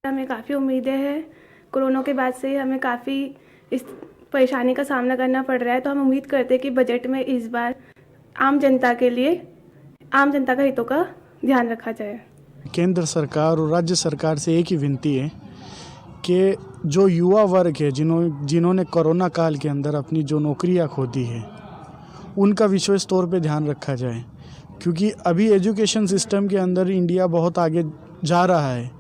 हमें काफ़ी उम्मीदें हैं। कोरोना के बाद से हमें काफ़ी इस परेशानी का सामना करना पड़ रहा है, तो हम उम्मीद करते हैं कि बजट में इस बार आम जनता का हितों का ध्यान रखा जाए। केंद्र सरकार और राज्य सरकार से एक ही विनती है कि जो युवा वर्ग है जिन्होंने कोरोना काल के अंदर अपनी जो नौकरियां खो दी है, उनका विशेष तौर पे ध्यान रखा जाए, क्योंकि अभी एजुकेशन सिस्टम के अंदर इंडिया बहुत आगे जा रहा है।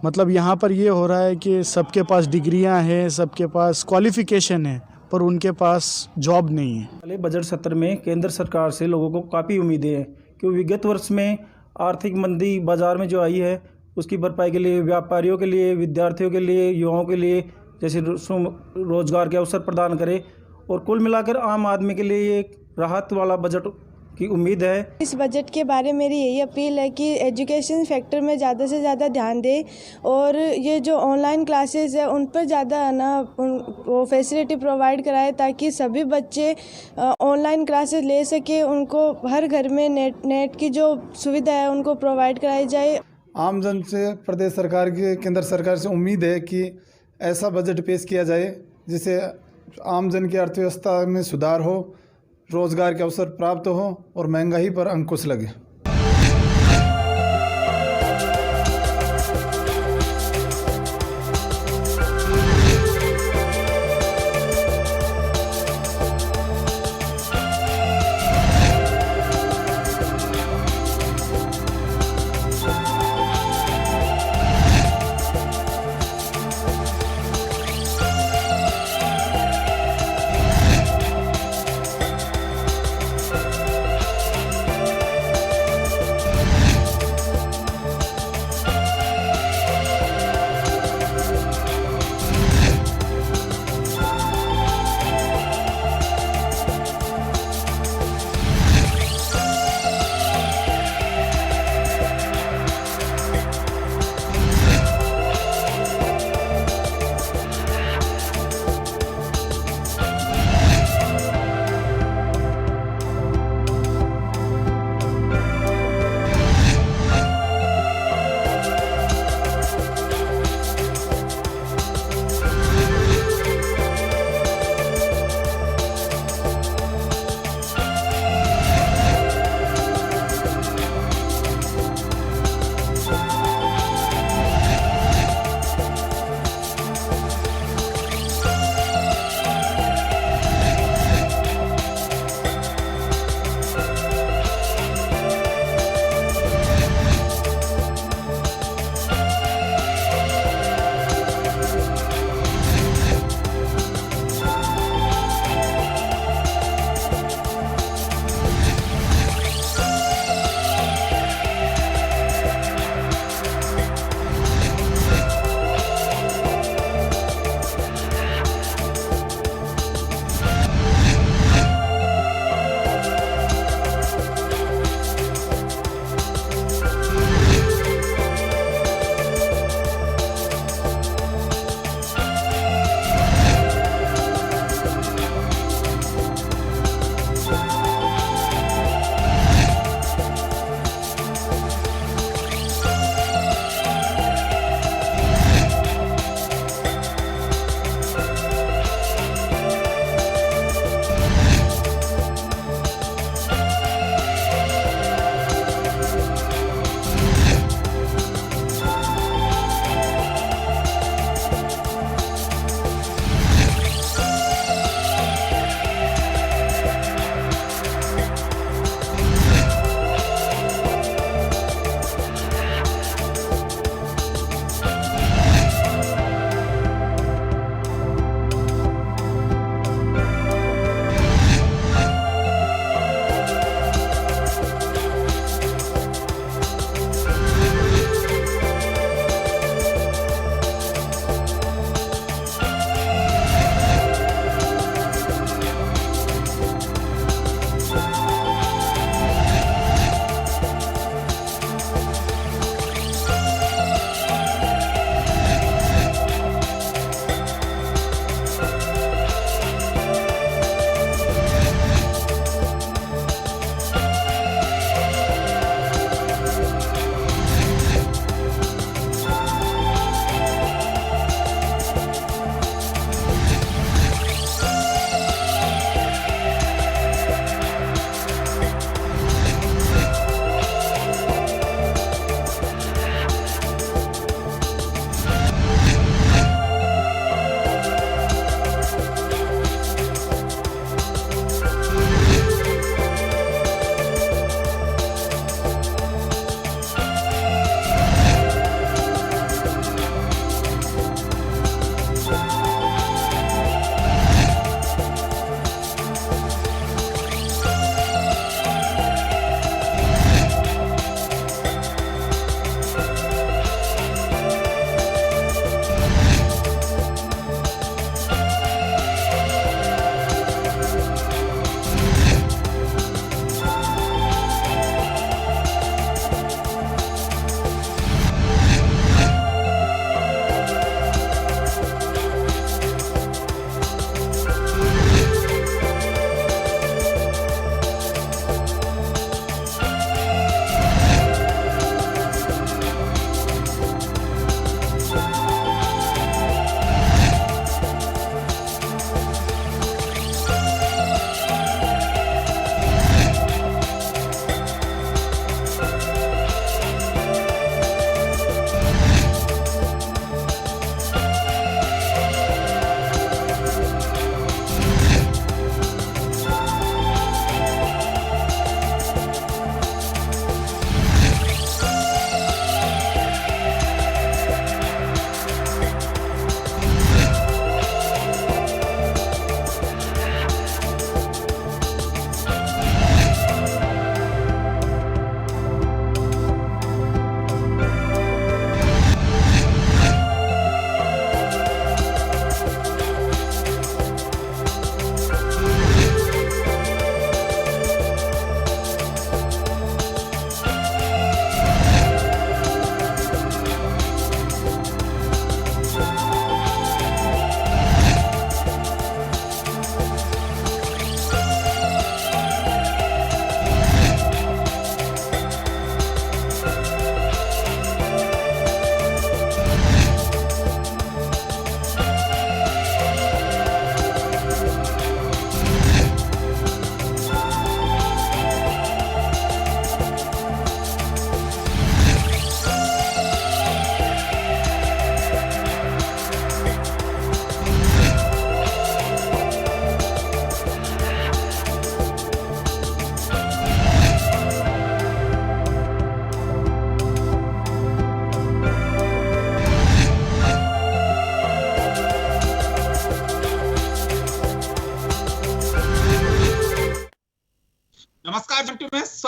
मतलब यहाँ पर ये हो रहा है कि सबके पास डिग्रियां हैं, सबके पास क्वालिफिकेशन है, पर उनके पास जॉब नहीं है। पहले बजट सत्र में केंद्र सरकार से लोगों को काफ़ी उम्मीदें हैं कि विगत वर्ष में आर्थिक मंदी बाजार में जो आई है उसकी भरपाई के लिए व्यापारियों के लिए, विद्यार्थियों के लिए, युवाओं के लिए जैसे रोजगार के अवसर प्रदान करे, और कुल मिलाकर आम आदमी के लिए एक राहत वाला बजट की उम्मीद है। इस बजट के बारे में मेरी यही अपील है कि एजुकेशन सेक्टर में ज़्यादा से ज़्यादा ध्यान दें, और ये जो ऑनलाइन क्लासेस है उन पर ज़्यादा वो फैसिलिटी प्रोवाइड कराए ताकि सभी बच्चे ऑनलाइन क्लासेस ले सके। उनको हर घर में नेट की जो सुविधा है उनको प्रोवाइड कराई जाए। आम जन से प्रदेश सरकार की, केंद्र सरकार से उम्मीद है कि ऐसा बजट पेश किया जाए जिससे आम जन की अर्थव्यवस्था में सुधार हो, रोजगार के अवसर प्राप्त हो और महंगाई पर अंकुश लगे।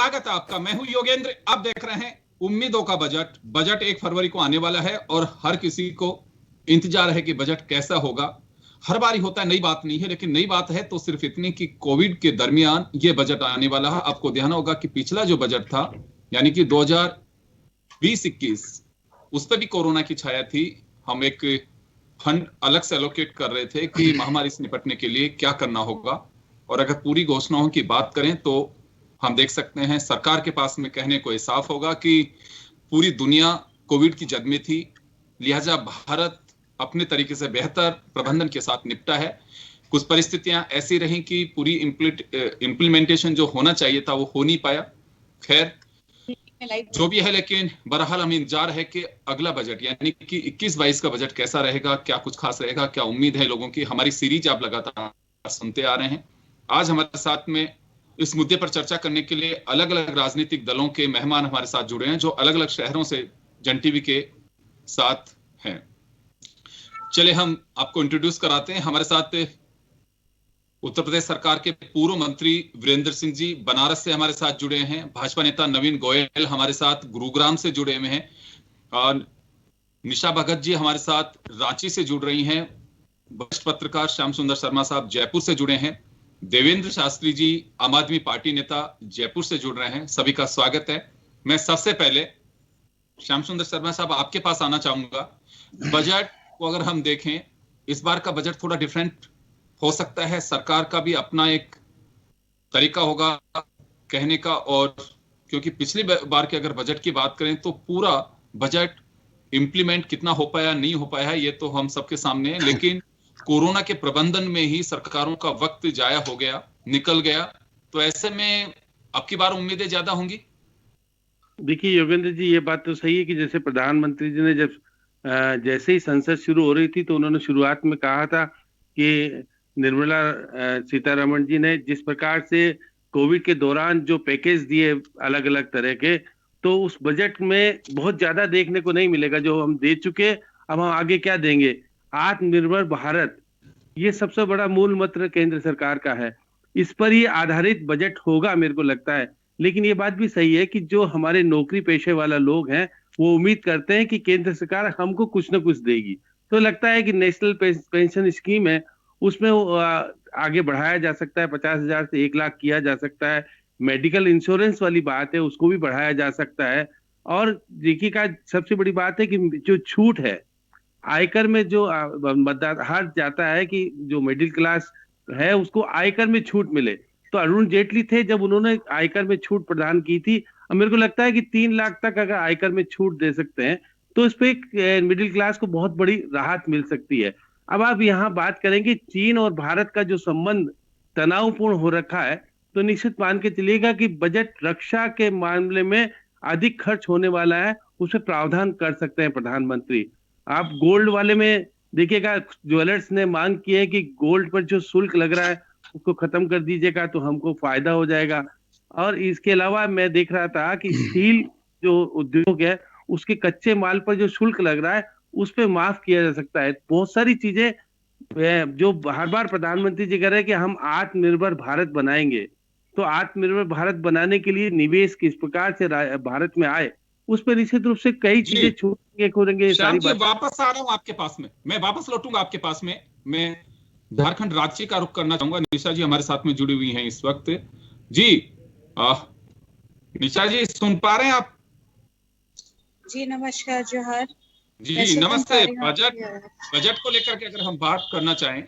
स्वागत है आपका। मैं हूं योगेंद्र। आप देख रहे हैं उम्मीदों का बजट। बजट 1 फरवरी को आने वाला है और हर किसी को इंतजार है कि बजट कैसा होगा। हर बार ही होता है, नई बात नहीं है, लेकिन नई बात है तो सिर्फ इतनी कि कोविड के दरमियान ये बजट आने वाला है। आपको ध्यान होगा कि पिछला जो बजट था, यानी कि 2020-21, उस पर भी कोरोना की छाया थी। हम एक फंड अलग से एलोकेट कर रहे थे कि महामारी से निपटने के लिए क्या करना होगा। और अगर पूरी घोषणाओं की बात करें तो हम देख सकते हैं सरकार के पास में कहने को ये साफ होगा कि पूरी दुनिया कोविड की जद में थी, लिहाजा भारत अपने तरीके से बेहतर प्रबंधन के साथ निपटा है। कुछ परिस्थितियां ऐसी रहीं कि पूरी इम्प्लीमेंटेशन जो होना चाहिए था वो हो नहीं पाया। खैर जो भी है, लेकिन बहरहाल हम इंतजार है कि अगला बजट यानी कि 21-22 का बजट कैसा रहेगा, क्या कुछ खास रहेगा, क्या उम्मीद है लोगों की। हमारी सीरीज आप लगातार सुनते आ रहे हैं। आज हमारे साथ में इस मुद्दे पर चर्चा करने के लिए अलग अलग राजनीतिक दलों के मेहमान हमारे साथ जुड़े हैं, जो अलग अलग शहरों से जन टीवी के साथ हैं। चलिए हम आपको इंट्रोड्यूस कराते हैं। हमारे साथ उत्तर प्रदेश सरकार के पूर्व मंत्री वीरेंद्र सिंह जी बनारस से हमारे साथ जुड़े हैं। भाजपा नेता नवीन गोयल हमारे साथ गुरुग्राम से जुड़े हुए हैं। और निशा भगत जी हमारे साथ रांची से जुड़ रही हैं। वरिष्ठ पत्रकार श्याम सुंदर शर्मा साहब जयपुर से जुड़े हैं। देवेंद्र शास्त्री जी आम आदमी पार्टी नेता जयपुर से जुड़ रहे हैं। सभी का स्वागत है। मैं सबसे पहले श्याम सुंदर शर्मा साहब आपके पास आना चाहूंगा। बजट को अगर हम देखें, इस बार का बजट थोड़ा डिफरेंट हो सकता है। सरकार का भी अपना एक तरीका होगा कहने का, और क्योंकि पिछली बार के अगर बजट की बात करें तो पूरा बजट इंप्लीमेंट कितना हो पाया नहीं हो पाया है ये तो हम सबके सामने है। लेकिन कोरोना के प्रबंधन में ही सरकारों का वक्त जाया हो गया, निकल गया। तो ऐसे में अब की बार उम्मीदें ज्यादा होंगी। देखिए योगेंद्र जी, ये बात तो सही है कि जैसे प्रधानमंत्री जी ने जब जैसे ही संसद शुरू हो रही थी तो उन्होंने शुरुआत में कहा था कि निर्मला सीतारमण जी ने जिस प्रकार से कोविड के दौरान जो पैकेज दिए अलग अलग तरह के, तो उस बजट में बहुत ज्यादा देखने को नहीं मिलेगा। जो हम दे चुके, अब हम आगे क्या देंगे। आत्मनिर्भर भारत, ये सबसे बड़ा मूल मंत्र केंद्र सरकार का है। इस पर ही आधारित बजट होगा मेरे को लगता है। लेकिन ये बात भी सही है कि जो हमारे नौकरी पेशे वाला लोग हैं वो उम्मीद करते हैं कि केंद्र सरकार हमको कुछ ना कुछ देगी। तो लगता है कि नेशनल पेंशन स्कीम है, उसमें आगे बढ़ाया जा सकता है, 50,000 से 1 लाख किया जा सकता है। मेडिकल इंश्योरेंस वाली बात है, उसको भी बढ़ाया जा सकता है। और देखिएगा, सबसे बड़ी बात है कि जो छूट है आयकर में, जो मतदाता जाता है कि जो मिडिल क्लास है उसको आयकर में छूट मिले। तो अरुण जेटली थे जब उन्होंने आयकर में छूट प्रदान की थी। अब मेरे को लगता है कि 3 लाख तक अगर आयकर में छूट दे सकते हैं तो इस पे मिडिल क्लास को बहुत बड़ी राहत मिल सकती है। अब आप यहाँ बात करेंगे चीन और भारत का जो संबंध तनावपूर्ण हो रखा है, तो निश्चित मान के चलिएगा कि बजट रक्षा के मामले में अधिक खर्च होने वाला है, उसे प्रावधान कर सकते हैं प्रधानमंत्री। आप गोल्ड वाले में देखिएगा, ज्वेलर्स ने मांग की है कि गोल्ड पर जो शुल्क लग रहा है उसको खत्म कर दीजिएगा तो हमको फायदा हो जाएगा। और इसके अलावा मैं देख रहा था कि स्टील जो उद्योग है उसके कच्चे माल पर जो शुल्क लग रहा है उस पे माफ किया जा सकता है। बहुत सारी चीजें जो हर बार प्रधानमंत्री जी कह रहे हैं कि हम आत्मनिर्भर भारत बनाएंगे। तो आत्मनिर्भर भारत बनाने के लिए निवेश किस प्रकार से भारत में आए, उस पर निश्चित रूप से कई चीजें छूटेंगे खोलेंगे। श्याम जी, वापस आ रहा हूं आपके पास में, मैं वापस लौटूंगा आपके पास में। मैं झारखंड रांची का रुख करना चाहूंगा। निशा जी हमारे साथ में जुड़ी हुई हैं इस वक्त। जी निशा जी, सुन पा रहे हैं आप? जी नमस्कार, जोहार जी नमस्ते। बजट को लेकर के अगर हम बात करना चाहें,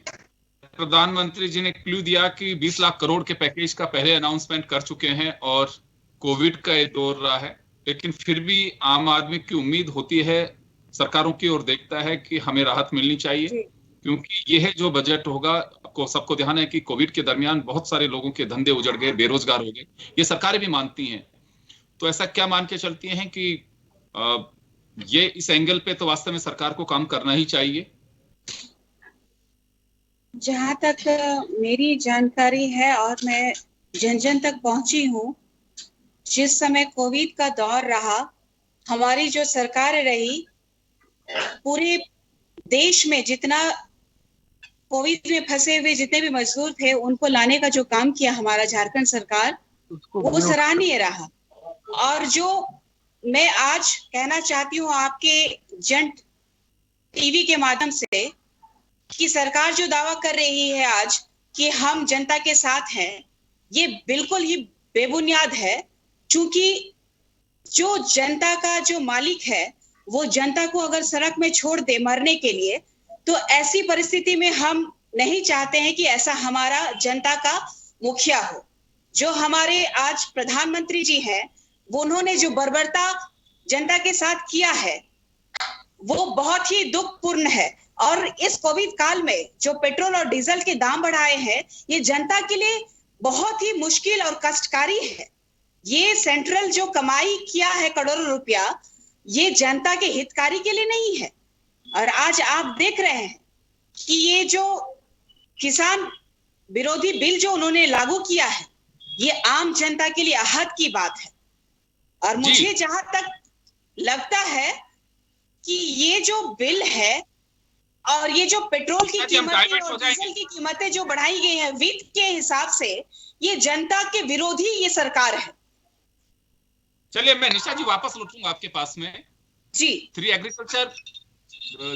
प्रधानमंत्री जी ने क्लू दिया कि 20 लाख करोड़ के पैकेज का पहले अनाउंसमेंट कर चुके हैं और कोविड का ये दौर रहा है। लेकिन फिर भी आम आदमी की उम्मीद होती है, सरकारों की ओर देखता है कि हमें राहत मिलनी चाहिए, क्योंकि यह जो बजट होगा, आपको सबको ध्यान है कि कोविड के दरमियान बहुत सारे लोगों के धंधे उजड़ गए, बेरोजगार हो गए। ये सरकारें भी मानती हैं। तो ऐसा क्या मान के चलती हैं कि ये इस एंगल पे तो वास्तव में सरकार को काम करना ही चाहिए? जहां तक मेरी जानकारी है और मैं जन जन तक पहुंची हूं, जिस समय कोविड का दौर रहा, हमारी जो सरकार रही, पूरे देश में जितना कोविड में फंसे हुए जितने भी मजदूर थे उनको लाने का जो काम किया हमारा झारखंड सरकार, वो सराहनीय रहा। और जो मैं आज कहना चाहती हूँ आपके जन टीवी के माध्यम से कि सरकार जो दावा कर रही है आज कि हम जनता के साथ हैं, ये बिल्कुल ही बेबुनियाद है। क्योंकि जो जनता का जो मालिक है वो जनता को अगर सड़क में छोड़ दे मरने के लिए, तो ऐसी परिस्थिति में हम नहीं चाहते हैं कि ऐसा हमारा जनता का मुखिया हो। जो हमारे आज प्रधानमंत्री जी हैं, वो उन्होंने जो बर्बरता जनता के साथ किया है वो बहुत ही दुखपूर्ण है। और इस कोविड काल में जो पेट्रोल और डीजल के दाम बढ़ाए हैं, ये जनता के लिए बहुत ही मुश्किल और कष्टकारी है। ये सेंट्रल जो कमाई किया है करोड़ों रुपया, ये जनता के हितकारी के लिए नहीं है। और आज आप देख रहे हैं कि ये जो किसान विरोधी बिल जो उन्होंने लागू किया है, ये आम जनता के लिए आहत की बात है। और मुझे जहां तक लगता है कि ये जो बिल है और ये जो पेट्रोल की कीमतें और डीजल की कीमतें जो बढ़ाई गई हैं वित्त के हिसाब से, ये जनता के विरोधी ये सरकार है। चलिए मैं निशा जी वापस लौटूंगा आपके पास में जी। 3 एग्रीकल्चर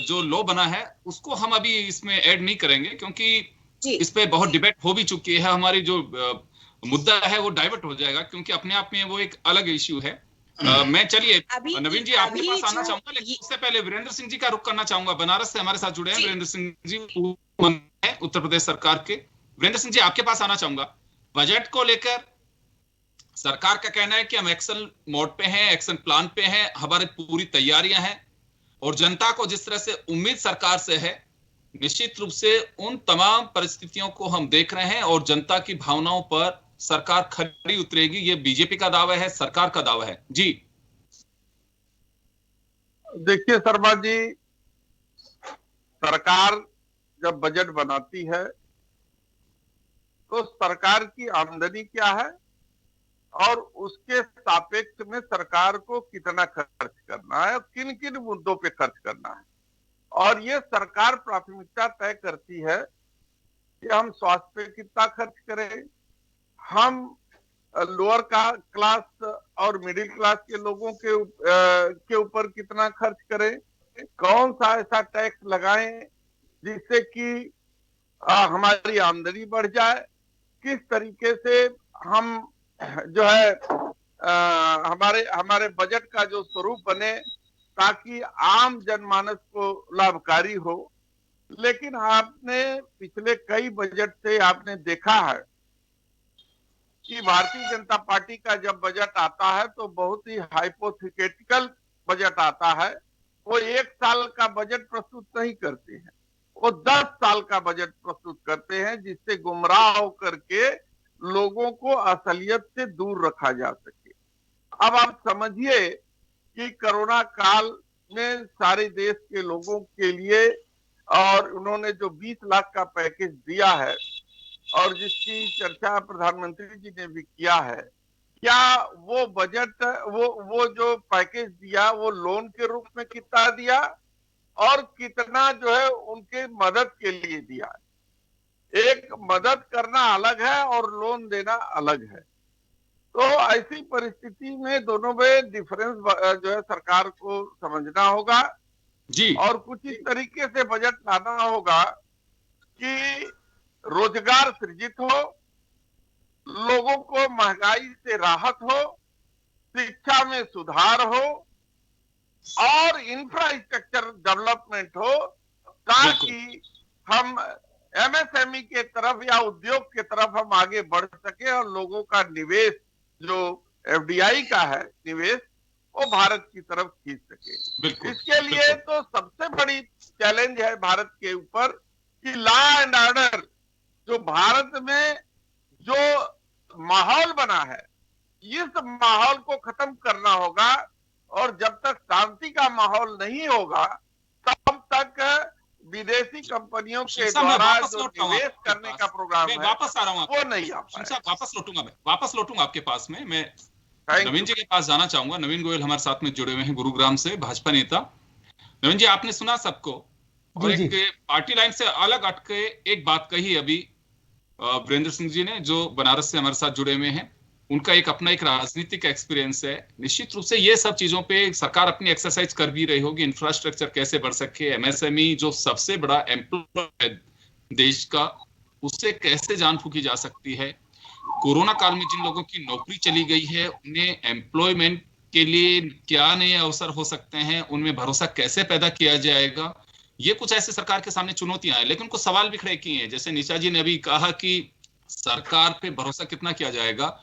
जो लॉ बना है उसको हम अभी इसमें ऐड नहीं करेंगे, क्योंकि इस पे बहुत डिबेट हो भी चुकी है। हमारी जो मुद्दा है वो डाइवर्ट हो जाएगा, क्योंकि अपने आप में वो एक अलग इश्यू है। मैं चलिए नवीन जी आपके पास आना चाहूंगा, लेकिन उससे पहले वीरेंद्र सिंह जी का रुख करना चाहूंगा। बनारस से हमारे साथ जुड़े हैं वीरेंद्र सिंह जी, उत्तर प्रदेश सरकार के। वीरेंद्र सिंह जी आपके पास आना चाहूंगा। बजट को लेकर सरकार का कहना है कि हम एक्शन मोड पे हैं, एक्शन प्लान पे हैं, हमारी पूरी तैयारियां हैं और जनता को जिस तरह से उम्मीद सरकार से है, निश्चित रूप से उन तमाम परिस्थितियों को हम देख रहे हैं और जनता की भावनाओं पर सरकार खरी उतरेगी। ये बीजेपी का दावा है, सरकार का दावा है। जी देखिए शर्मा जी, सरकार जब बजट बनाती है तो सरकार की आमदनी क्या है और उसके सापेक्ष में सरकार को कितना खर्च करना है, किन किन मुद्दों पे खर्च करना है। और ये सरकार प्राथमिकता तय करती है कि हम स्वास्थ्य पे कितना खर्च करें, हम लोअर क्लास और मिडिल क्लास के लोगों के ऊपर कितना खर्च करें, कौन सा ऐसा टैक्स लगाएं जिससे कि हमारी आमदनी बढ़ जाए, किस तरीके से हम जो है हमारे बजट का जो स्वरूप बने ताकि आम जनमानस को लाभकारी हो। लेकिन आपने पिछले कई बजट से आपने देखा है कि भारतीय जनता पार्टी का जब बजट आता है तो बहुत ही हाइपोथेटिकल बजट आता है। वो 1 साल का बजट प्रस्तुत नहीं करते हैं, वो 10 साल का बजट प्रस्तुत करते हैं, जिससे गुमराह होकर के लोगों को असलियत से दूर रखा जा सके। अब आप समझिए कि कोरोना काल में सारे देश के लोगों के लिए और उन्होंने जो 20 लाख का पैकेज दिया है और जिसकी चर्चा प्रधानमंत्री जी ने भी किया है, क्या वो बजट वो जो पैकेज दिया वो लोन के रूप में कितना दिया और कितना जो है उनके मदद के लिए दिया। एक मदद करना अलग है और लोन देना अलग है। तो ऐसी परिस्थिति में दोनों में डिफरेंस जो है सरकार को समझना होगा जी, और कुछ इस तरीके से बजट लाना होगा कि रोजगार सृजित हो, लोगों को महंगाई से राहत हो, शिक्षा में सुधार हो और इंफ्रास्ट्रक्चर डेवलपमेंट हो, ताकि हम एमएसएमई के तरफ या उद्योग के तरफ हम आगे बढ़ सके और लोगों का निवेश जो एफडीआई का है निवेश वो भारत की तरफ खींच सके। इसके लिए तो सबसे बड़ी चैलेंज है भारत के ऊपर कि लॉ एंड ऑर्डर जो भारत में जो माहौल बना है, इस माहौल को खत्म करना होगा। और जब तक शांति का माहौल नहीं होगा तब तक विदेशी कंपनियों के द्वारा जो निवेश करने का प्रोग्राम है वापस आ रहा हूं वो नहीं आ पाएगा। मैं वापस लौटूंगा आपके पास में। मैं नवीन जी के पास जाना चाहूंगा। नवीन गोयल हमारे साथ में जुड़े हुए हैं गुरुग्राम से, भाजपा नेता। नवीन जी, आपने सुना सबको और एक पार्टी लाइन से अलग हटके एक बात कही अभी वीरेंद्र सिंह जी ने, जो बनारस से हमारे साथ जुड़े हुए हैं। उनका एक अपना एक राजनीतिक एक्सपीरियंस है। निश्चित रूप से ये सब चीजों पे सरकार अपनी एक्सरसाइज कर भी रही होगी। इंफ्रास्ट्रक्चर कैसे बढ़ सके, एमएसएमई जो सबसे बड़ा एम्प्लॉय है देश का, उससे कैसे जान फूकी जा सकती है। कोरोना काल में जिन लोगों की नौकरी चली गई है, उन्हें एम्प्लॉयमेंट के लिए क्या नए अवसर हो सकते हैं, उनमें भरोसा कैसे पैदा किया जाएगा। ये कुछ ऐसे सरकार के सामने चुनौतियां हैं, लेकिन कुछ सवाल भी खड़े किए हैं। जैसे निशा जी ने अभी कहा कि सरकार पे भरोसा कितना किया जाएगा।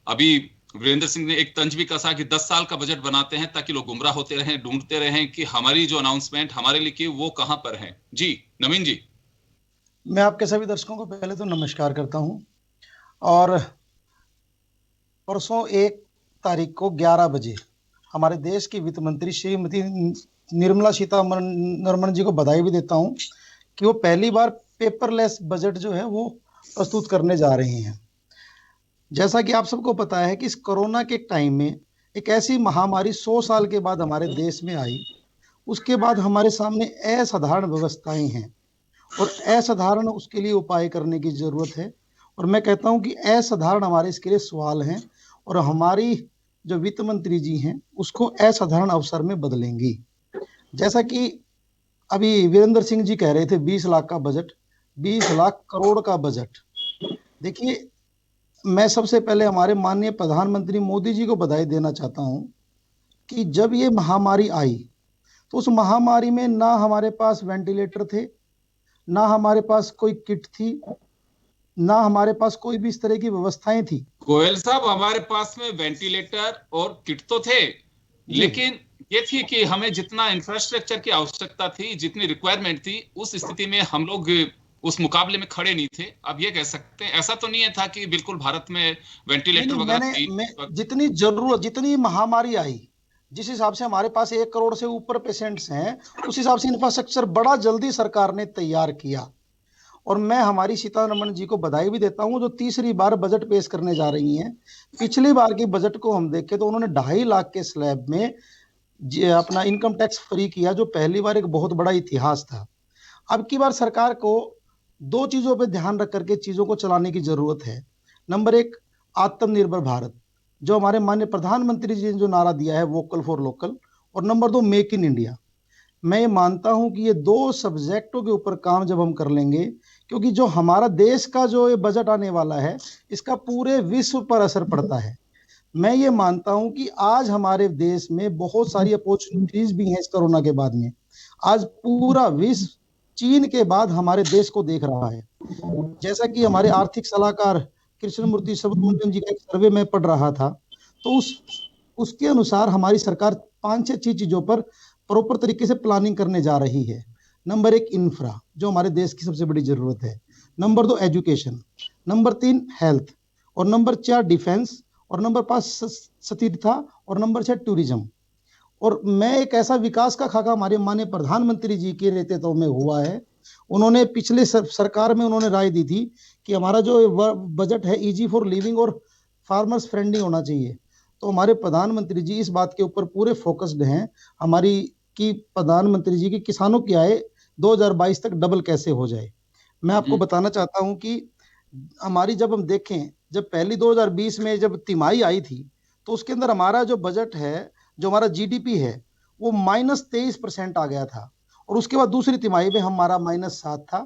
अभी वीरेंद्र सिंह ने एक तंज भी कसा कि 10 साल का बजट बनाते हैं ताकि लोग गुमराह होते रहें, ढूंढते रहें कि हमारी जो अनाउंसमेंट हमारे लिए की वो कहां पर है। जी नवीन जी। मैं आपके सभी दर्शकों को पहले तो नमस्कार करता हूं। और परसों 1 तारीख को 11 बजे हमारे देश की वित्त मंत्री श्रीमती निर्मला सीतारमण जी को बधाई भी देता हूं कि वो पहली बार पेपरलेस बजट जो है वो प्रस्तुत करने जा रही हैं। जैसा कि आप सबको पता है कि इस कोरोना के टाइम में एक ऐसी महामारी 100 साल के बाद हमारे देश में आई, उसके बाद हमारे सामने असाधारण व्यवस्थाएं हैं और असाधारण उसके लिए उपाय करने की जरूरत है। और मैं कहता हूं कि असाधारण हमारे इसके लिए सवाल हैं और हमारी जो वित्त मंत्री जी हैं उसको असाधारण अवसर में बदलेंगी। जैसा कि अभी वीरेंद्र सिंह जी कह रहे थे 20 लाख का बजट, 20 लाख करोड़ का बजट। देखिए, मैं सबसे पहले हमारे माननीय प्रधानमंत्री मोदी जी को बधाई देना चाहता हूं कि जब ये महामारी आई तो उस महामारी में ना हमारे पास वेंटिलेटर थे, ना हमारे पास कोई किट थी, ना हमारे पास कोई भी इस तरह की व्यवस्थाएं थी। गोयल साहब, हमारे पास में वेंटिलेटर और किट तो थे, लेकिन ये थी कि हमें जितना इंफ्रास्ट्रक्चर की आवश्यकता थी, जितनी रिक्वायरमेंट थी, उस स्थिति में हम लोग उस मुकाबले में खड़े नहीं थे। अब ये कह सकते हैं, ऐसा तो नहीं है था कि बिल्कुल भारत में वेंटिलेटर वगैरह जितनी जरूरत, जितनी महामारी आई, जिस हिसाब से हमारे पास 1 करोड़ से ऊपर पेशेंट्स हैं, उस हिसाब से इंफ्रास्ट्रक्चर बड़ा जल्दी सरकार ने तैयार किया। और मैं हमारी सीतारमण जी को बधाई भी देता हूं जो तीसरी बार बजट पेश करने जा रही हैं। पिछली बार के बजट को हम देखें तो उन्होंने 2.5 लाख के स्लैब में अपना इनकम टैक्स फ्री किया, जो पहली बार एक बहुत बड़ा इतिहास था। अब की बार सरकार को 2 चीजों पे ध्यान रख करके चीजों को चलाने की जरूरत है। नंबर 1, आत्मनिर्भर भारत, जो हमारे माननीय प्रधानमंत्री जी ने जो नारा दिया है वोकल फॉर लोकल, और नंबर 2, मेक इन इंडिया। मैं ये मानता हूं कि ये 2 सब्जेक्टों के ऊपर काम जब हम कर लेंगे, क्योंकि जो हमारा देश का जो ये बजट आने वाला है इसका पूरे विश्व पर असर पड़ता है। मैं ये मानता हूं कि आज हमारे देश में बहुत सारी अपॉर्चुनिटीज भी हैं इस कोरोना के बाद में। आज पूरा विश्व चीन के बाद हमारे देश को देख रहा है। जैसा कि हमारे आर्थिक सलाहकार कृष्णमूर्ति सुब्रमण्यम जी का एक सर्वे में पढ़ रहा था, तो उसके अनुसार हमारी सरकार 5-6 चीजों पर प्रॉपर तरीके से प्लानिंग करने जा रही है। नंबर 1, इंफ्रा, जो हमारे देश की सबसे बड़ी जरूरत है। Number 2, education. Number 3, health. और नंबर 4, डिफेंस। और नंबर 5, स्थिरता। और नंबर 6, टूरिज्म। और मैं एक ऐसा विकास का खाका हमारे माननीय प्रधानमंत्री जी के नेतृत्व में हुआ है। उन्होंने पिछले सरकार में उन्होंने राय दी थी कि हमारा जो बजट है इजी फॉर लिविंग और फार्मर्स फ्रेंडली होना चाहिए। तो हमारे प्रधानमंत्री जी इस बात के ऊपर पूरे फोकस्ड हैं हमारी कि प्रधानमंत्री जी की किसानों की आय 2022 तक डबल कैसे हो जाए। मैं आपको बताना चाहता हूं कि हमारी जब हम देखें, जब पहली 2020 में जब तिमाही आई थी तो उसके अंदर हमारा जो बजट है, जो हमारा जीडीपी है, वो -23% आ गया था। और उसके बाद दूसरी तिमाही में हमारा -7 था।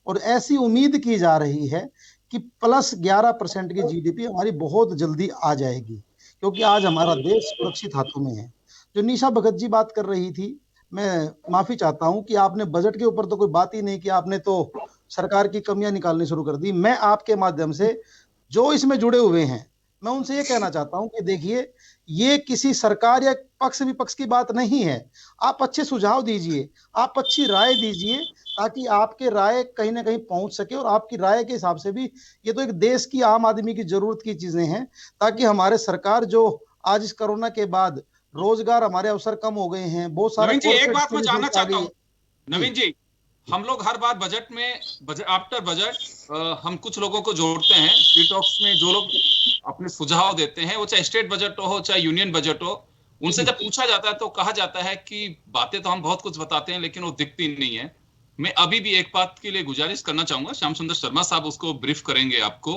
और ऐसी उम्मीद की जा रही है कि +11% की जीडीपी हमारी बहुत जल्दी आ जाएगी, क्योंकि आज हमारा देश सुरक्षित हाथों में है। जो निशा भगत जी बात कर रही थी, मैं माफी चाहता हूं कि आपने बजट के ऊपर तो कोई बात ही नहीं की, आपने तो सरकार की कमियां निकालनी शुरू कर दी। मैं आपके माध्यम से जो इसमें जुड़े हुए हैं, मैं उनसे ये कहना चाहता हूं कि देखिए, ये किसी सरकार या पक्ष विपक्ष की बात नहीं है। आप अच्छे सुझाव दीजिए, आप अच्छी राय दीजिए, ताकि आपके राय कहीं ना कहीं पहुंच सके। और आपकी राय के हिसाब से भी ये तो एक देश की आम आदमी की जरूरत की चीजें हैं, ताकि हमारे सरकार जो आज इस कोरोना के बाद रोजगार हमारे अवसर कम हो गए हैं, बहुत सारे। नवीन जी, एक बात मैं जानना चाहता हूँ। नवीन जी, हम लोग हर बार बजट में आफ्टर बजट हम कुछ लोगों को जोड़ते हैं फ्री टॉक्स में, जो लोग अपने सुझाव देते हैं, वो चाहे स्टेट बजट हो चाहे यूनियन बजट हो, उनसे जब पूछा जाता है तो कहा जाता है कि बातें तो हम बहुत कुछ बताते हैं लेकिन वो दिखती नहीं है। मैं अभी भी एक बात के लिए गुजारिश करना चाहूंगा, श्याम सुंदर शर्मा साहब उसको ब्रीफ करेंगे आपको।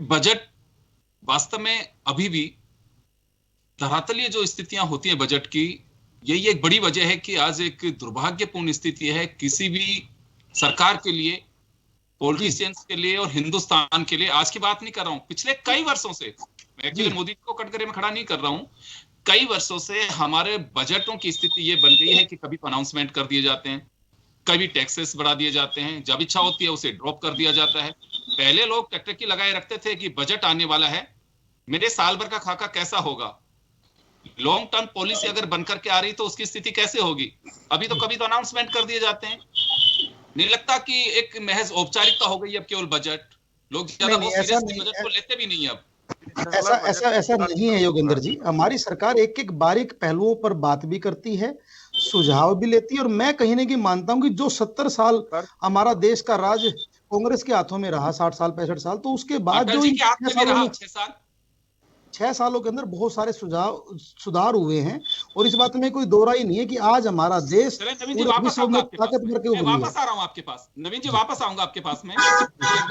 बजट वास्तव में अभी भी धरातलीय जो स्थितियां होती हैं बजट की, यही एक बड़ी वजह है कि आज एक दुर्भाग्यपूर्ण स्थिति है किसी भी सरकार के लिए, पॉलिटिशियंस के लिए और हिंदुस्तान के लिए। आज की बात नहीं कर रहा हूं, पिछले कई वर्षों से, मैं एक्चुअली मोदी को कटघरे में खड़ा नहीं कर रहा हूं, कई वर्षों से हमारे बजटों की स्थिति ये बन गई है कि कभी अनाउंसमेंट कर दिए जाते हैं, कभी टैक्सेस बढ़ा दिए जाते हैं, जब इच्छा होती है उसे ड्रॉप कर दिया जाता है। पहले लोग टकटकी लगाए रखते थे कि बजट आने वाला है, मेरे साल भर का खाका कैसा होगा, लॉन्ग टर्म पॉलिसी अगर बनकर के आ रही तो उसकी स्थिति कैसे होगी। अभी तो कभी तो अनाउंसमेंट कर दिए जाते हैं। नहीं लगता कि एक महज औपचारिकता हो गई अब केवल बजट, लोग ज्यादा बहुत सीरियसली बजट को लेते भी नहीं अब। ऐसा नहीं है योगेंद्र जी, हमारी सरकार एक एक बारीक पहलुओं पर बात भी करती है, सुझाव भी लेती है। और मैं कहीं ना कहीं मानता हूं कि जो 70 साल हमारा देश का राज कांग्रेस के हाथों में रहा, 60 साल 65 साल, तो उसके बाद जो 6 सालों के अंदर बहुत सारे सुधार हुए हैं। और इस बात में कोई दो राय नहीं है कि आज हमारा देश ताकतवर के उभरी है। वापस आ रहा हूं आपके पास नवीन जी, वापस आऊंगा आपके पास में। एक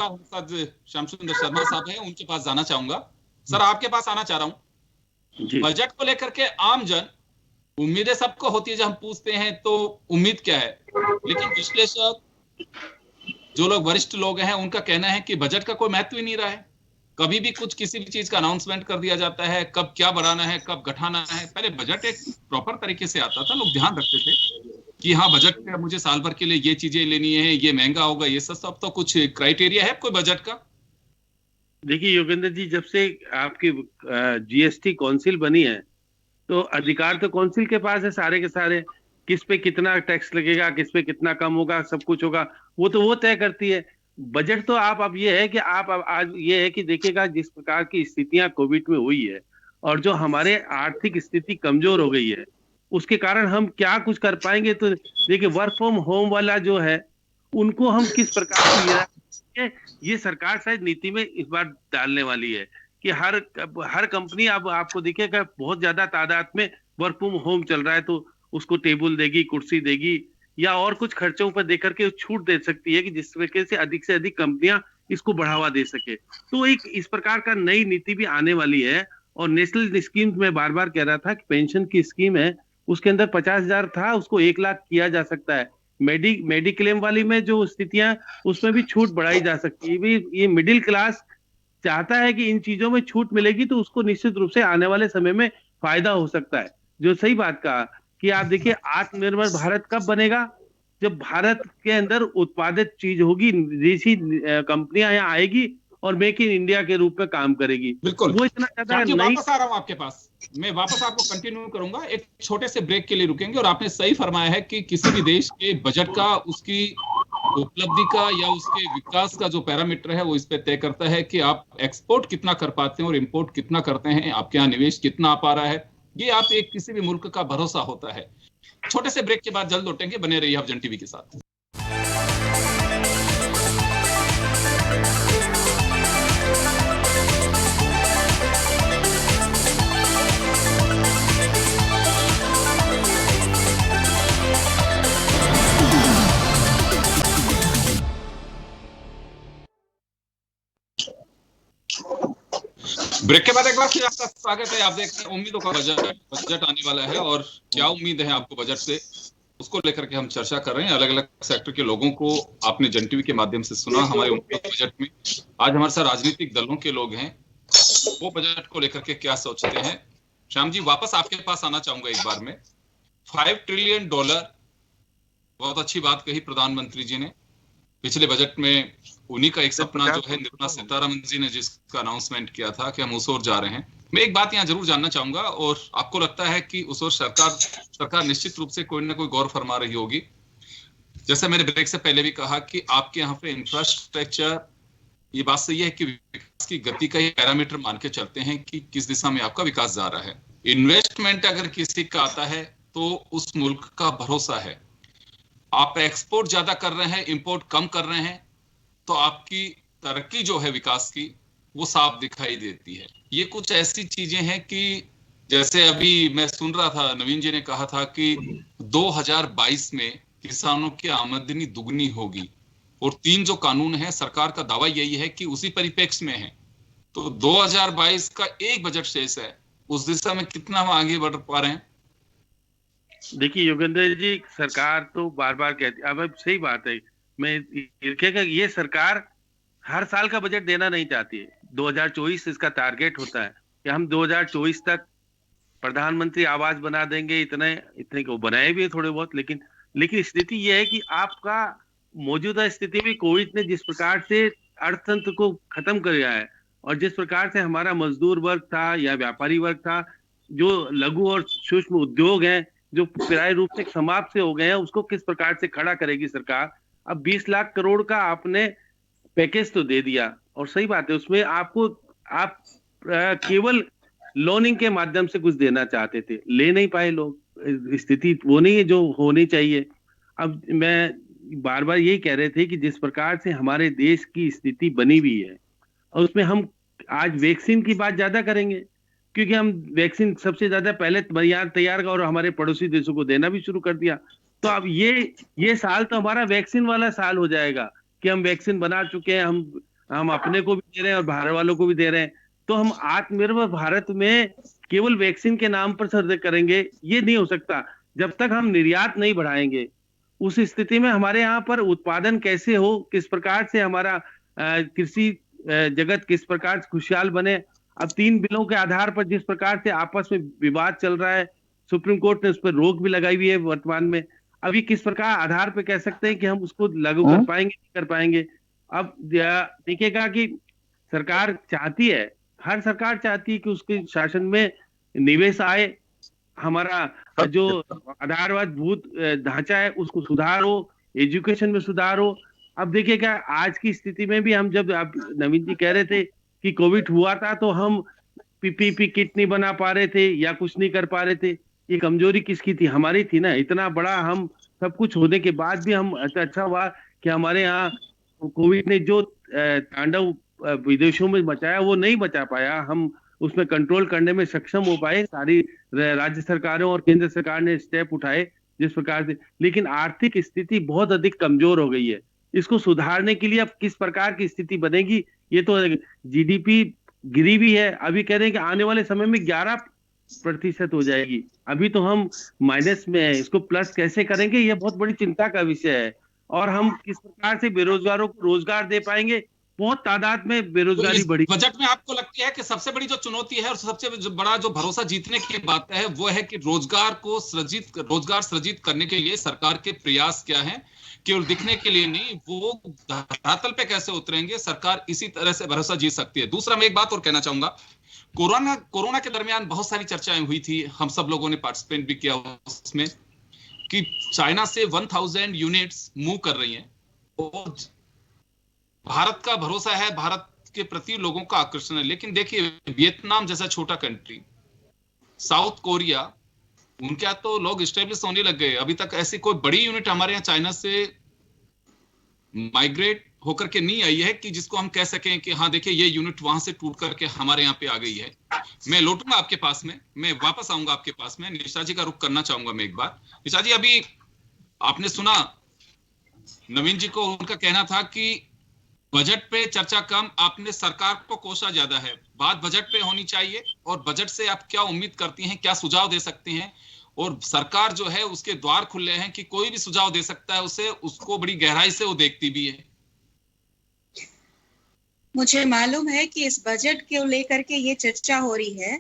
बार श्याम सुंदर शर्मा साहब हैं, उनके पास जाना चाहूंगा। सर आपके पास आना चाह रहा हूं। बजट को लेकर के आम जन, उम्मीदें सबको होती है, जब हम पूछते हैं तो उम्मीद क्या है, लेकिन विश्लेषक, जो लोग वरिष्ठ लोग हैं, उनका कहना है कि बजट का कोई महत्व ही नहीं रहा है। कभी भी कुछ किसी भी चीज का अनाउंसमेंट कर दिया जाता है, कब क्या बढ़ाना है, कब घटाना है। पहले बजट एक प्रॉपर तरीके से आता था, लोग ध्यान रखते थे कि हाँ बजट में मुझे साल भर के लिए ये चीजें लेनी है, ये महंगा होगा, ये सब तो कुछ क्राइटेरिया है कोई बजट का। देखिए योगेंद्र जी, जब से आपकी जीएसटी काउंसिल बनी है तो अधिकार तो काउंसिल के पास है सारे के सारे, किस पे कितना टैक्स लगेगा, किस पे कितना कम होगा, सब कुछ होगा, वो तय करती है। बजट तो आप अब ये है कि आप अब आज ये है कि देखिएगा जिस प्रकार की स्थितियां कोविड में हुई है और जो हमारे आर्थिक स्थिति कमजोर हो गई है, उसके कारण हम क्या कुछ कर पाएंगे। तो देखिए वर्क फ्रॉम होम वाला जो है उनको हम किस प्रकार की ये सरकार शायद नीति में इस बार डालने वाली है कि हर कंपनी अब आपको दिखेगा बहुत ज्यादा तादाद में वर्क फ्रॉम होम चल रहा है तो उसको टेबल देगी, कुर्सी देगी या और कुछ खर्चों पर देकर के छूट दे सकती है कि जिस तरीके से अधिक कंपनियां इसको बढ़ावा दे सके। तो एक इस प्रकार का नई नीति भी आने वाली है। और नेशनल स्कीम में बार बार कह रहा था कि पेंशन की स्कीम है, उसके अंदर 50,000 था, उसको 1 लाख किया जा सकता है। मेडिक्लेम वाली में जो स्थितियां, उसमें भी छूट बढ़ाई जा सकती है। ये मिडिल क्लास चाहता है कि इन चीजों में छूट मिलेगी तो उसको निश्चित रूप से आने वाले समय में फायदा हो सकता है। जो सही बात कहा कि आप देखिए आत्मनिर्भर भारत कब बनेगा, जब भारत के अंदर उत्पादित चीज होगी, विदेशी कंपनियां यहाँ आएगी और मेक इन इंडिया के रूप में काम करेगी। बिल्कुल, वो इतना ज्यादा वापस आ रहा हूं आपके पास, मैं वापस आपको कंटिन्यू करूंगा। एक छोटे से ब्रेक के लिए रुकेंगे। और आपने सही फरमाया है कि किसी भी देश के बजट का, उसकी उपलब्धि का या उसके विकास का जो पैरामीटर है वो इस पे तय करता है कि आप एक्सपोर्ट कितना कर पाते हैं और इंपोर्ट कितना करते हैं, आपके यहाँ निवेश कितना आ पा रहा है। ये आप एक किसी भी मुल्क का भरोसा होता है। छोटे से ब्रेक के बाद जल्द लौटेंगे, बने रहिए आप जन टीवी के साथ। ब्रेक के बाद एक बार फिर आपका स्वागत है। आप देखते हैं उम्मीदों का बजट आने वाला है और क्या उम्मीद है आपको बजट से, उसको लेकर के हम चर्चा कर रहे हैं। अलग अलग सेक्टर के लोगों को आपने जन टीवी के माध्यम से सुना। हमारे उम्मीद बजट में आज हमारे साथ राजनीतिक दलों के लोग हैं, वो बजट को लेकर के क्या सोचते हैं। श्याम जी वापस आपके पास आना चाहूंगा एक बार में। $5 ट्रिलियन, बहुत अच्छी बात कही प्रधानमंत्री जी ने। पिछले बजट में उन्हीं का एक सपना जो है निर्मला सीतारमण जी ने जिसका अनाउंसमेंट किया था कि हम उस ओर जा रहे हैं। मैं एक बात यहाँ जरूर जानना चाहूंगा, और आपको लगता है कि उस ओर सरकार निश्चित रूप से कोई ना कोई गौर फरमा रही होगी। जैसे मैंने ब्रेक से पहले भी कहा कि आपके यहाँ पे इंफ्रास्ट्रक्चर, ये बात सही है कि विकास की गति का ही पैरामीटर मान के चलते हैं कि किस दिशा में आपका विकास जा रहा है। इन्वेस्टमेंट अगर किसी का आता है तो उस मुल्क का भरोसा है। आप एक्सपोर्ट ज्यादा कर रहे हैं, इंपोर्ट कम कर रहे हैं, तो आपकी तरक्की जो है विकास की वो साफ दिखाई देती है। ये कुछ ऐसी चीजें हैं कि जैसे अभी मैं सुन रहा था, नवीन जी ने कहा था कि 2022 में किसानों की आमदनी दुगनी होगी, और 3 जो कानून है, सरकार का दावा यही है कि उसी परिप्रेक्ष्य में है। तो 2022 का एक बजट शेष है, उस दिशा में कितना हम आगे बढ़ पा रहे हैं? देखिए योगेंद्र जी, सरकार तो बार बार कहती, अब सही बात है, मैं ये सरकार हर साल का बजट देना नहीं चाहती है। 2024 इसका टारगेट होता है कि हम 2024 तक प्रधानमंत्री आवास बना देंगे, इतने को बनाए भी है थोड़े बहुत, लेकिन स्थिति यह है कि आपका मौजूदा स्थिति में कोविड ने जिस प्रकार से अर्थतंत्र को खत्म कर दिया है, और जिस प्रकार से हमारा मजदूर वर्ग था या व्यापारी वर्ग था, जो लघु और सूक्ष्म उद्योग हैं जो प्राय रूप से समाप्त से हो गए हैं, उसको किस प्रकार से खड़ा करेगी सरकार। अब 20 लाख करोड़ का आपने पैकेज तो दे दिया, और सही बात है, उसमें आप केवल लोनिंग के माध्यम से कुछ देना चाहते थे, ले नहीं पाए लोग, स्थिति वो नहीं है जो होनी चाहिए। अब मैं बार बार यही कह रहे थे कि जिस प्रकार से हमारे देश की स्थिति बनी हुई है, और उसमें हम आज वैक्सीन की बात ज्यादा करेंगे, क्योंकि हम वैक्सीन सबसे ज्यादा पहले तैयार और हमारे पड़ोसी देशों को देना भी शुरू कर दिया। तो अब ये साल तो हमारा वैक्सीन वाला साल हो जाएगा कि हम वैक्सीन बना चुके हैं, हम अपने को भी दे रहे हैं और बाहर वालों को भी दे रहे हैं। तो हम आत्मनिर्भर भारत में केवल वैक्सीन के नाम पर सर्वे करेंगे, ये नहीं हो सकता जब तक हम निर्यात नहीं बढ़ाएंगे। उस स्थिति में हमारे यहाँ पर उत्पादन कैसे हो, किस प्रकार से हमारा कृषि जगत किस प्रकार से खुशहाल बने। अब 3 बिलों के आधार पर जिस प्रकार से आपस में विवाद चल रहा है, सुप्रीम कोर्ट ने उस पर रोक भी लगाई हुई है वर्तमान में। अभी किस प्रकार आधार पे कह सकते हैं कि हम उसको लागू कर पाएंगे, नहीं कर पाएंगे। अब देखिएगा कि सरकार चाहती है, हर सरकार चाहती है कि उसके शासन में निवेश आए, हमारा जो आधारभूत ढांचा है उसको सुधार हो, एजुकेशन में सुधार हो। अब देखिएगा आज की स्थिति में भी हम, जब आप नवीन जी कह रहे थे कि कोविड हुआ था तो हम पीपीपी किट नहीं बना पा रहे थे या कुछ नहीं कर पा रहे थे, ये कमजोरी किसकी थी? हमारी थी ना। इतना बड़ा हम सब कुछ होने के बाद भी हम अच्छा हुआ कि हमारे यहाँ कोविड ने जो तांडव विदेशों में मचाया वो नहीं बचा पाया, हम उसमें कंट्रोल करने में सक्षम हो पाए। सारी राज्य सरकारों और केंद्र सरकार ने स्टेप उठाए जिस प्रकार से, लेकिन आर्थिक स्थिति बहुत अधिक कमजोर हो गई है। इसको सुधारने के लिए अब किस प्रकार की स्थिति बनेगी, ये तो जीडीपी गिरी भी है, अभी कह रहे हैं कि आने वाले समय में 11% हो जाएगी, अभी तो हम माइनस में है, इसको प्लस कैसे करेंगे ये बहुत बड़ी चिंता का विषय है। और हम किस प्रकार से बेरोजगारों को रोजगार दे पाएंगे, बहुत तादाद में बेरोजगारी बढ़ी। बजट में आपको लगती है कि सबसे बड़ी जो चुनौती है और सबसे बड़ा जो भरोसा जीतने की बात है वो है कि रोजगार सृजित करने के लिए सरकार के प्रयास क्या हैं? केवल दिखने के लिए नहीं, वो धरातल पे कैसे उतरेंगे, सरकार इसी तरह से भरोसा जीत सकती है। दूसरा मैं एक बात और कहना चाहूंगा, कोरोना के दरमियान बहुत सारी चर्चाएं हुई थी, हम सब लोगों ने पार्टिसिपेट भी किया उसमें, कि चाइना से 1000 यूनिट्स मूव कर रही हैं और भारत का भरोसा है, भारत के प्रति लोगों का आकर्षण है। लेकिन देखिए वियतनाम जैसा छोटा कंट्री, साउथ कोरिया, उनके तो लोग स्टेब्लिश होने लग गए। अभी तक ऐसी कोई बड़ी यूनिट हमारे यहाँ चाइना से माइग्रेट होकर के नहीं आई है कि जिसको हम कह सकें कि हाँ देखिए ये यूनिट वहां से टूट करके हमारे यहाँ पे आ गई है। मैं लौटूंगा आपके पास में, मैं वापस आऊंगा आपके पास में। निशा जी का रुख करना चाहूंगा मैं एक बार। निशा जी, अभी आपने सुना नवीन जी को, उनका कहना था कि बजट पे चर्चा कम, आपने सरकार को कोसा ज्यादा है, बात बजट पे होनी चाहिए। और बजट से आप क्या उम्मीद करती हैं, क्या सुझाव दे सकती हैं? और सरकार जो है उसके द्वार खुले हैं कि कोई भी सुझाव दे सकता है, उसको बड़ी गहराई से वो देखती भी है। मुझे मालूम है कि इस बजट को लेकर के ये चर्चा हो रही है,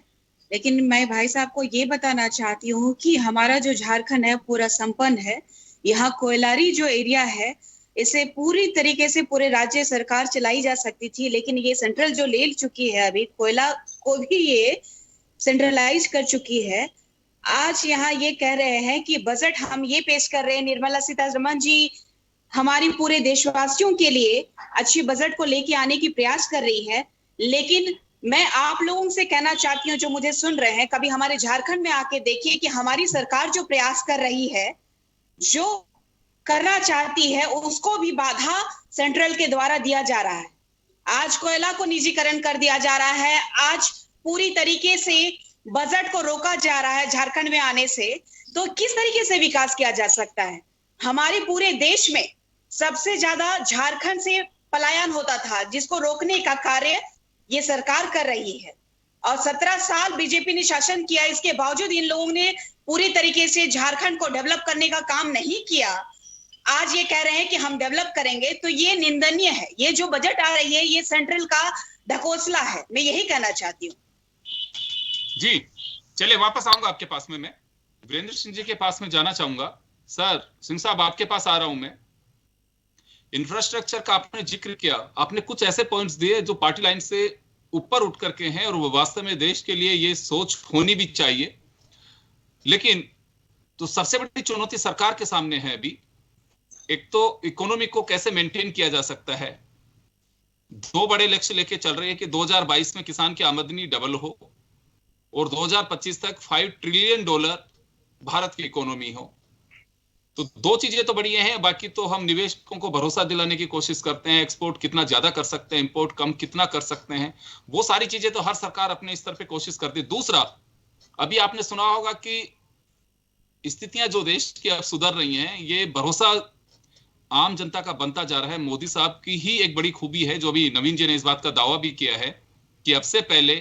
लेकिन मैं भाई साहब को ये बताना चाहती हूँ कि हमारा जो झारखंड है पूरा संपन्न है। यहाँ कोयलारी जो एरिया है इसे पूरी तरीके से पूरे राज्य सरकार चलाई जा सकती थी, लेकिन ये सेंट्रल जो ले चुकी है, अभी कोयला को भी ये सेंट्रलाइज कर चुकी है। आज यहाँ ये कह रहे हैं कि बजट हम ये पेश कर रहे हैं, निर्मला सीतारमण जी हमारी पूरे देशवासियों के लिए अच्छी बजट को लेके आने की प्रयास कर रही है। लेकिन मैं आप लोगों से कहना चाहती हूँ जो मुझे सुन रहे हैं, कभी हमारे झारखंड में आके देखिए कि हमारी सरकार जो प्रयास कर रही है, जो करना चाहती है, उसको भी बाधा सेंट्रल के द्वारा दिया जा रहा है। आज कोयला को निजीकरण कर दिया जा रहा है, आज पूरी तरीके से बजट को रोका जा रहा है झारखंड में आने से। तो किस तरीके से विकास किया जा सकता है? हमारे पूरे देश में सबसे ज्यादा झारखंड से पलायन होता था, जिसको रोकने का कार्य ये सरकार कर रही है। और 17 साल बीजेपी ने शासन किया, इसके बावजूद इन लोगों ने पूरी तरीके से झारखंड को डेवलप करने का काम नहीं किया। आज ये कह रहे हैं कि हम डेवलप करेंगे, तो ये निंदनीय है। ये जो बजट आ रही है ये सेंट्रल का ढकोसला है, मैं यही कहना चाहती हूँ। जी चलिए वापस आऊंगा आपके पास में, मैं वीरेंद्र सिंह जी के पास में जाना चाहूंगा। सर सिंह साहब आपके पास आ रहा हूं मैं। इंफ्रास्ट्रक्चर का आपने जिक्र किया, आपने कुछ ऐसे पॉइंट्स दिए जो पार्टी लाइन से ऊपर उठ करके हैं और वो वास्तव में देश के लिए ये सोच होनी भी चाहिए। लेकिन तो सबसे बड़ी चुनौती सरकार के सामने है अभी। एक तो इकोनॉमी को कैसे मेंटेन किया जा सकता है। दो बड़े लक्ष्य लेके चल रहे हैं कि 2022 में किसान की आमदनी डबल हो और 2025 तक $5 ट्रिलियन भारत की इकोनॉमी हो। तो दो चीजें तो बढ़िया हैं, बाकी तो हम निवेशकों को भरोसा दिलाने की कोशिश करते हैं, एक्सपोर्ट कितना ज्यादा कर सकते हैं, इंपोर्ट कम कितना कर सकते हैं, वो सारी चीजें तो हर सरकार अपने स्तर पे कोशिश करती है। दूसरा, अभी आपने सुना होगा कि स्थितियां जो देश की अब सुधर रही हैं, ये भरोसा आम जनता का बनता जा रहा है। मोदी साहब की ही एक बड़ी खूबी है, जो अभी नवीन जी ने इस बात का दावा भी किया है कि अब से पहले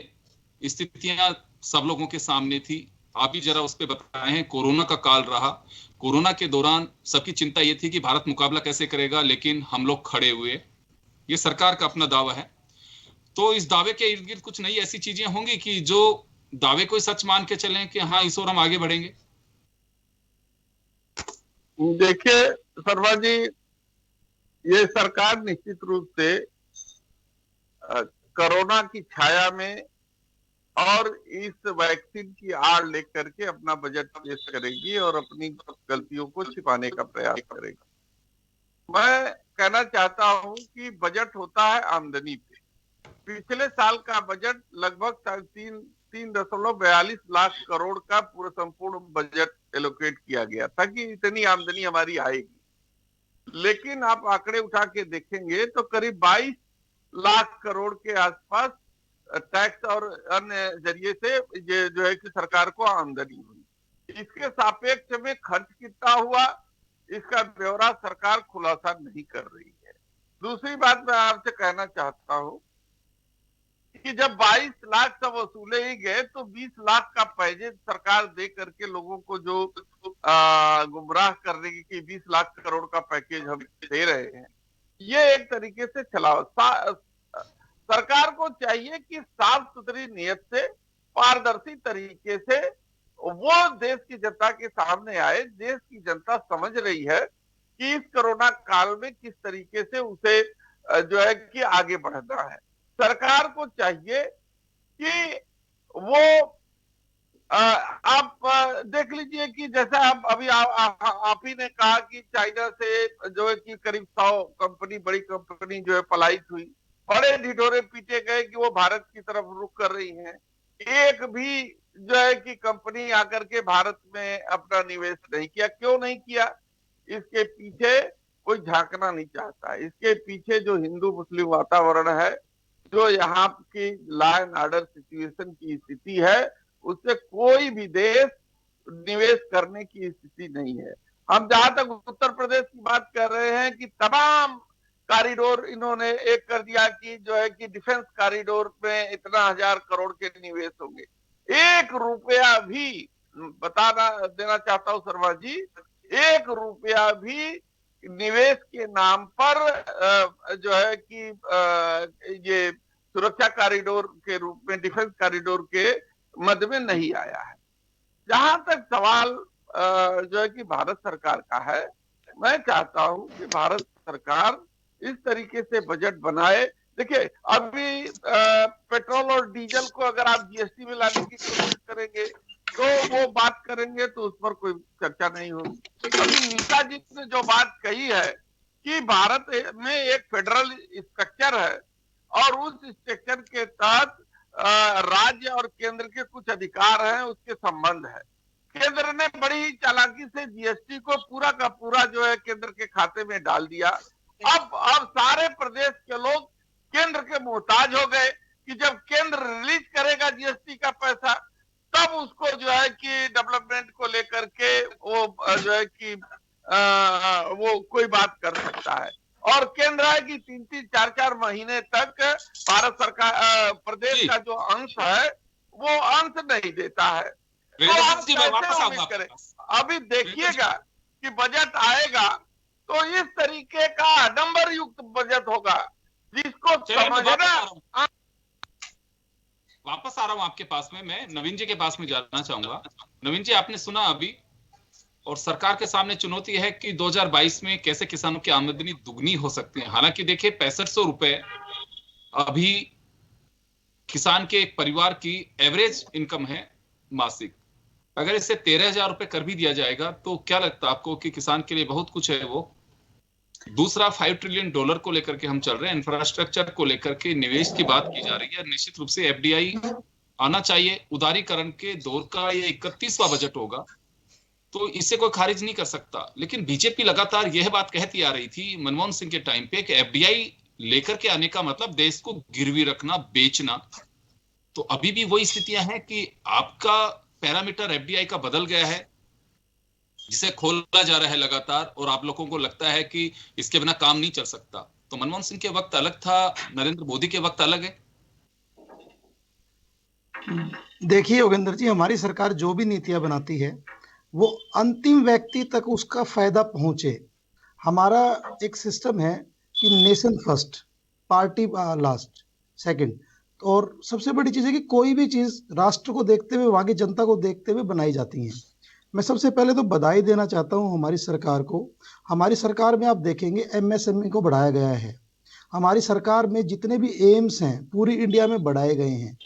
स्थितियां सब लोगों के सामने थी। आप ही जरा उस पर बताए हैं। कोरोना का काल रहा, कोरोना के दौरान सबकी चिंता ये थी कि भारत मुकाबला कैसे करेगा, लेकिन हम लोग खड़े हुए। ये सरकार का अपना दावा है। तो इस दावे के इर्द गिर्द कुछ नई ऐसी चीजें होंगी कि जो दावे को सच मान के चलें कि हाँ इस ओर हम आगे बढ़ेंगे। देखिए शर्मा जी, ये सरकार निश्चित रूप से कोरोना की छाया में और इस वैक्सीन की आड़ लेकर के अपना बजट पेश करेगी और अपनी गलतियों को छिपाने का प्रयास करेगी। मैं कहना चाहता हूं कि बजट होता है आमदनी पे। पिछले साल का बजट लगभग 3.42 लाख करोड़ का पूरा संपूर्ण बजट एलोकेट किया गया था कि इतनी आमदनी हमारी आएगी। लेकिन आप आंकड़े उठा के देखेंगे तो करीब 22 लाख करोड़ के आसपास टैक्स और अन्य जरिए से ये जो है कि सरकार को आमदनी हुई। इसके सापेक्ष में खर्च कितना हुआ, इसका ब्यौरा सरकार खुलासा नहीं कर रही है। दूसरी बात मैं आपसे कहना चाहता हूं कि जब 22 लाख सब वसूले ही गए तो 20 लाख का पैकेज सरकार दे करके लोगों को जो गुमराह करने की 20 लाख करोड़ का पैकेज हम दे रहे हैं, ये एक तरीके से चलाओ। सरकार को चाहिए कि साफ सुथरी नियत से, पारदर्शी तरीके से वो देश की जनता के सामने आए। देश की जनता समझ रही है कि इस कोरोना काल में किस तरीके से उसे जो है कि आगे बढ़ना है। सरकार को चाहिए कि वो आप देख लीजिए कि जैसा आप अभी आप ही ने कहा कि चाइना से जो है कि करीब 100 कंपनी, बड़ी कंपनी जो है पलायित हुई, बड़े ढिढोरे पीटे गए कि वो भारत की तरफ रुख कर रही हैं। एक भी जो है कि कंपनी आकर के भारत में अपना निवेश नहीं किया। क्यों नहीं किया? इसके पीछे कोई झांकना नहीं चाहता। इसके पीछे जो हिंदू मुस्लिम वातावरण है, जो यहाँ की लॉ एंड ऑर्डर सिचुएशन की स्थिति है, उससे कोई भी देश निवेश करने की स्थिति नहीं है। हम जहां तक उत्तर प्रदेश की बात कर रहे हैं कि तमाम कॉरिडोर इन्होंने एक कर दिया कि जो है कि डिफेंस कॉरिडोर में इतना 1000 करोड़ के निवेश होंगे। 1 रुपया भी बताना देना चाहता हूं शर्मा जी, 1 रुपया भी निवेश के नाम पर जो है कि ये सुरक्षा कॉरिडोर के रूप में, डिफेंस कॉरिडोर के मध्य में नहीं आया है। जहां तक सवाल जो है कि भारत सरकार का है, मैं चाहता हूं कि भारत सरकार इस तरीके से बजट बनाए। देखिए अभी पेट्रोल और डीजल को अगर आप जीएसटी में लाने की कोशिश करेंगे तो वो बात करेंगे तो उस पर कोई चर्चा नहीं होगी। अभी नीता जी ने जो बात कही है कि भारत में एक फेडरल स्ट्रक्चर है और उस स्ट्रक्चर के तहत राज्य और केंद्र के कुछ अधिकार हैं, उसके संबंध है। केंद्र ने बड़ी चालाकी से जीएसटी को पूरा का पूरा जो है केंद्र के खाते में डाल दिया। अब सारे प्रदेश के लोग केंद्र के मोहताज हो गए कि जब केंद्र रिलीज करेगा जीएसटी का पैसा, तब उसको जो है कि डेवलपमेंट को लेकर के वो जो है कि वो कोई बात कर सकता है। और केंद्र है कि 3-3, 4-4 महीने तक भारत सरकार प्रदेश जी। का जो अंश है वो अंश नहीं देता है। तो वीरेंद्र आप जी, मैं वापस कैसे आऊंगा उम्मीद आपके करें? पास। अभी देखिएगा कि बजट आएगा तो इस तरीके का आडंबर युक्त बजट होगा जिसको चलिए, मैं समझना। वापस आ रहा हूं आपके पास में। मैं नवीन जी के पास में जाना चाहूंगा। नवीन जी, आपने सुना अभी, और सरकार के सामने चुनौती है कि 2022 में कैसे किसानों की आमदनी दुगनी हो सकती है। हालांकि देखिए, 6500 रुपए अभी किसान के एक परिवार की एवरेज इनकम है मासिक। अगर इसे 13,000 रुपए कर भी दिया जाएगा तो क्या लगता है आपको कि किसान के लिए बहुत कुछ है वो? दूसरा, $5 ट्रिलियन को लेकर के हम चल रहे हैं, इंफ्रास्ट्रक्चर को लेकर के निवेश की बात की जा रही है। निश्चित रूप से एफडीआई आना चाहिए। उदारीकरण के दौर का ये 31वां बजट होगा, तो इसे कोई खारिज नहीं कर सकता। लेकिन बीजेपी लगातार यह बात कहती आ रही थी मनमोहन सिंह के टाइम पे कि एफडीआई लेकर के आने का मतलब देश को गिरवी रखना, बेचना। तो अभी भी वही स्थितियां हैं कि आपका पैरामीटर एफडीआई का बदल गया है, जिसे खोला जा रहा है लगातार, और आप लोगों को लगता है कि इसके बिना काम नहीं चल सकता। तो मनमोहन सिंह के वक्त अलग था, नरेंद्र मोदी के वक्त अलग है। देखिए योगेंद्र जी, हमारी सरकार जो भी नीतियां बनाती है वो अंतिम व्यक्ति तक उसका फायदा पहुंचे। हमारा एक सिस्टम है कि nation first, party last, second. और सबसे बड़ी चीज है कि कोई भी चीज राष्ट्र को देखते हुए, वहां की जनता को देखते हुए बनाई जाती है। मैं सबसे पहले तो बधाई देना चाहता हूं हमारी सरकार को। हमारी सरकार में आप देखेंगे एमएसएमई को बढ़ाया गया है। हमारी सरकार में जितने भी एम्स हैं पूरी इंडिया में बढ़ाए गए हैं।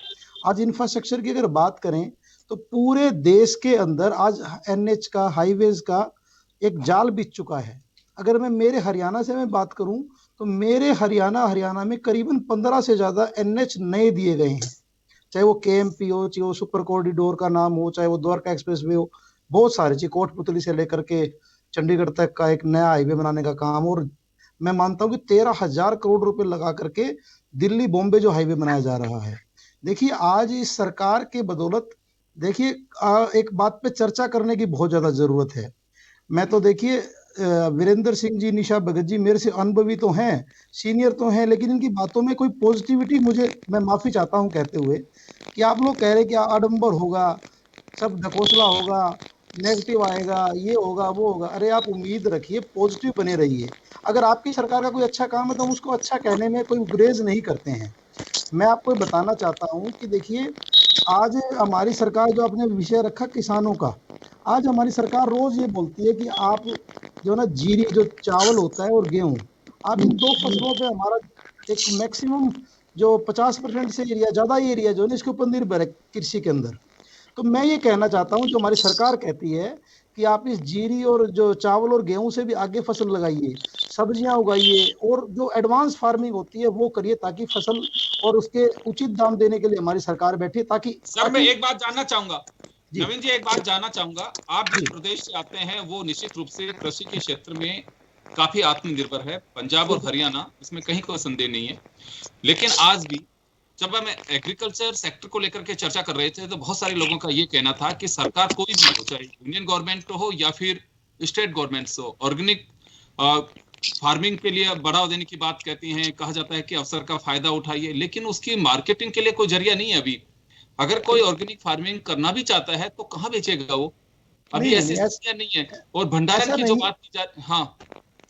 आज इंफ्रास्ट्रक्चर की अगर बात करें तो पूरे देश के अंदर आज एनएच का, हाईवेज का एक जाल बिछ चुका है। अगर मैं मेरे हरियाणा से मैं बात करूं तो मेरे हरियाणा में करीबन 15 से ज्यादा एनएच नए दिए गए हैं। चाहे वो केएमपी हो, चाहे वो सुपर कॉरिडोर का नाम हो, चाहे वो द्वारका एक्सप्रेसवे हो, बहुत सारे, चाहे कोटपुतली से लेकर के चंडीगढ़ तक का एक नया हाईवे बनाने का काम। और मैं मानता हूं कि 13,000 करोड़ रुपए लगा करके दिल्ली बॉम्बे जो हाईवे बनाया जा रहा है। देखिए आज इस सरकार के बदौलत, देखिए एक बात पे चर्चा करने की बहुत ज्यादा जरूरत है। मैं तो देखिए वीरेंद्र सिंह जी, निशा भगत जी मेरे से अनुभवी तो हैं, सीनियर तो हैं, लेकिन इनकी बातों में कोई पॉजिटिविटी, मुझे, मैं माफी चाहता हूं कहते हुए कि आप लोग कह रहे कि आडंबर होगा, सब ढकोसला होगा, नेगेटिव आएगा, ये होगा वो होगा। अरे आप उम्मीद रखिए, पॉजिटिव बने रहिए। अगर आपकी सरकार का कोई अच्छा काम है तो हम उसको अच्छा कहने में कोई गुरेज नहीं करते हैं। मैं आपको बताना चाहता हूं कि देखिए आज हमारी सरकार, जो आपने विषय रखा किसानों का, आज हमारी सरकार रोज ये बोलती है कि आप जो ना जीरी, जो चावल होता है, और गेहूं, आप इन दो फसलों पे हमारा एक मैक्सिमम जो 50% से एरिया, ज्यादा एरिया जो है इसके ऊपर निर्भर है कृषि के अंदर। तो मैं ये कहना चाहता हूं, जो हमारी सरकार कहती है कि आप इस जीरी और जो चावल और गेहूं से भी आगे फसल लगाइए, सब्जियां उगाइए, और जो एडवांस फार्मिंग होती है वो करिए, ताकि फसल और उसके उचित दाम देने के लिए हमारी सरकार बैठी, ताकि सर मैं एक बात जानना चाहूंगा, जी। नवीन जी, एक बात जानना चाहूंगा। आप जिस प्रदेश से आते हैं वो निश्चित रूप से कृषि के क्षेत्र में काफी आत्मनिर्भर है, पंजाब और हरियाणा, इसमें कहीं कोई संदेह नहीं है। लेकिन आज भी जब हम एग्रीकल्चर सेक्टर को लेकर के चर्चा कर रहे थे तो बहुत सारे लोगों का ये कहना था कि सरकार कोई भी हो, चाहे यूनियन गवर्नमेंट हो या फिर स्टेट गवर्नमेंट हो, ऑर्गेनिक फार्मिंग के लिए बढ़ावा देने की बात कहती हैं, कहा जाता है कि अवसर का फायदा उठाइए, लेकिन उसकी मार्केटिंग के लिए कोई जरिया नहीं है अभी। अगर कोई ऑर्गेनिक फार्मिंग करना भी चाहता है तो कहाँ बेचेगा वो? अभी ऐसी स्थितियां नहीं है। और भंडारण की जो बात की जाती, हाँ,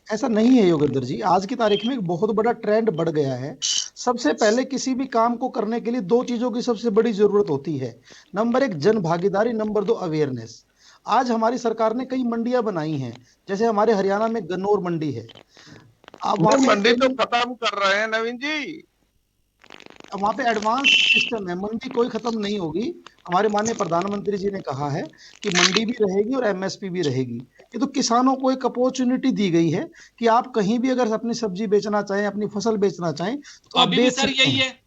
ऐसा नहीं है योगेंद्र जी। आज की तारीख में एक बहुत बड़ा ट्रेंड बढ़ गया है। सबसे पहले किसी भी काम को करने के लिए दो चीजों की सबसे बड़ी जरूरत होती है। नंबर 1 जन भागीदारी, नंबर 2 अवेयरनेस। आज हमारी सरकार ने कई मंडियां बनाई हैं, जैसे हमारे हरियाणा में गन्नौर मंडी है। अब मंडी तो खत्म कर रहे हैं नवीन जी, वहां पे एडवांस सिस्टम है, मंडी कोई खत्म नहीं होगी। हमारे माननीय प्रधानमंत्री जी ने कहा है कि मंडी भी रहेगी और एमएसपी भी रहेगी। ये तो किसानों को एक अपॉर्चुनिटी दी गई है कि आप कहीं भी अगर अपनी सब्जी बेचना चाहें, अपनी फसल बेचना चाहें तो आप अभी भी बेच सर सकते यही हैं। है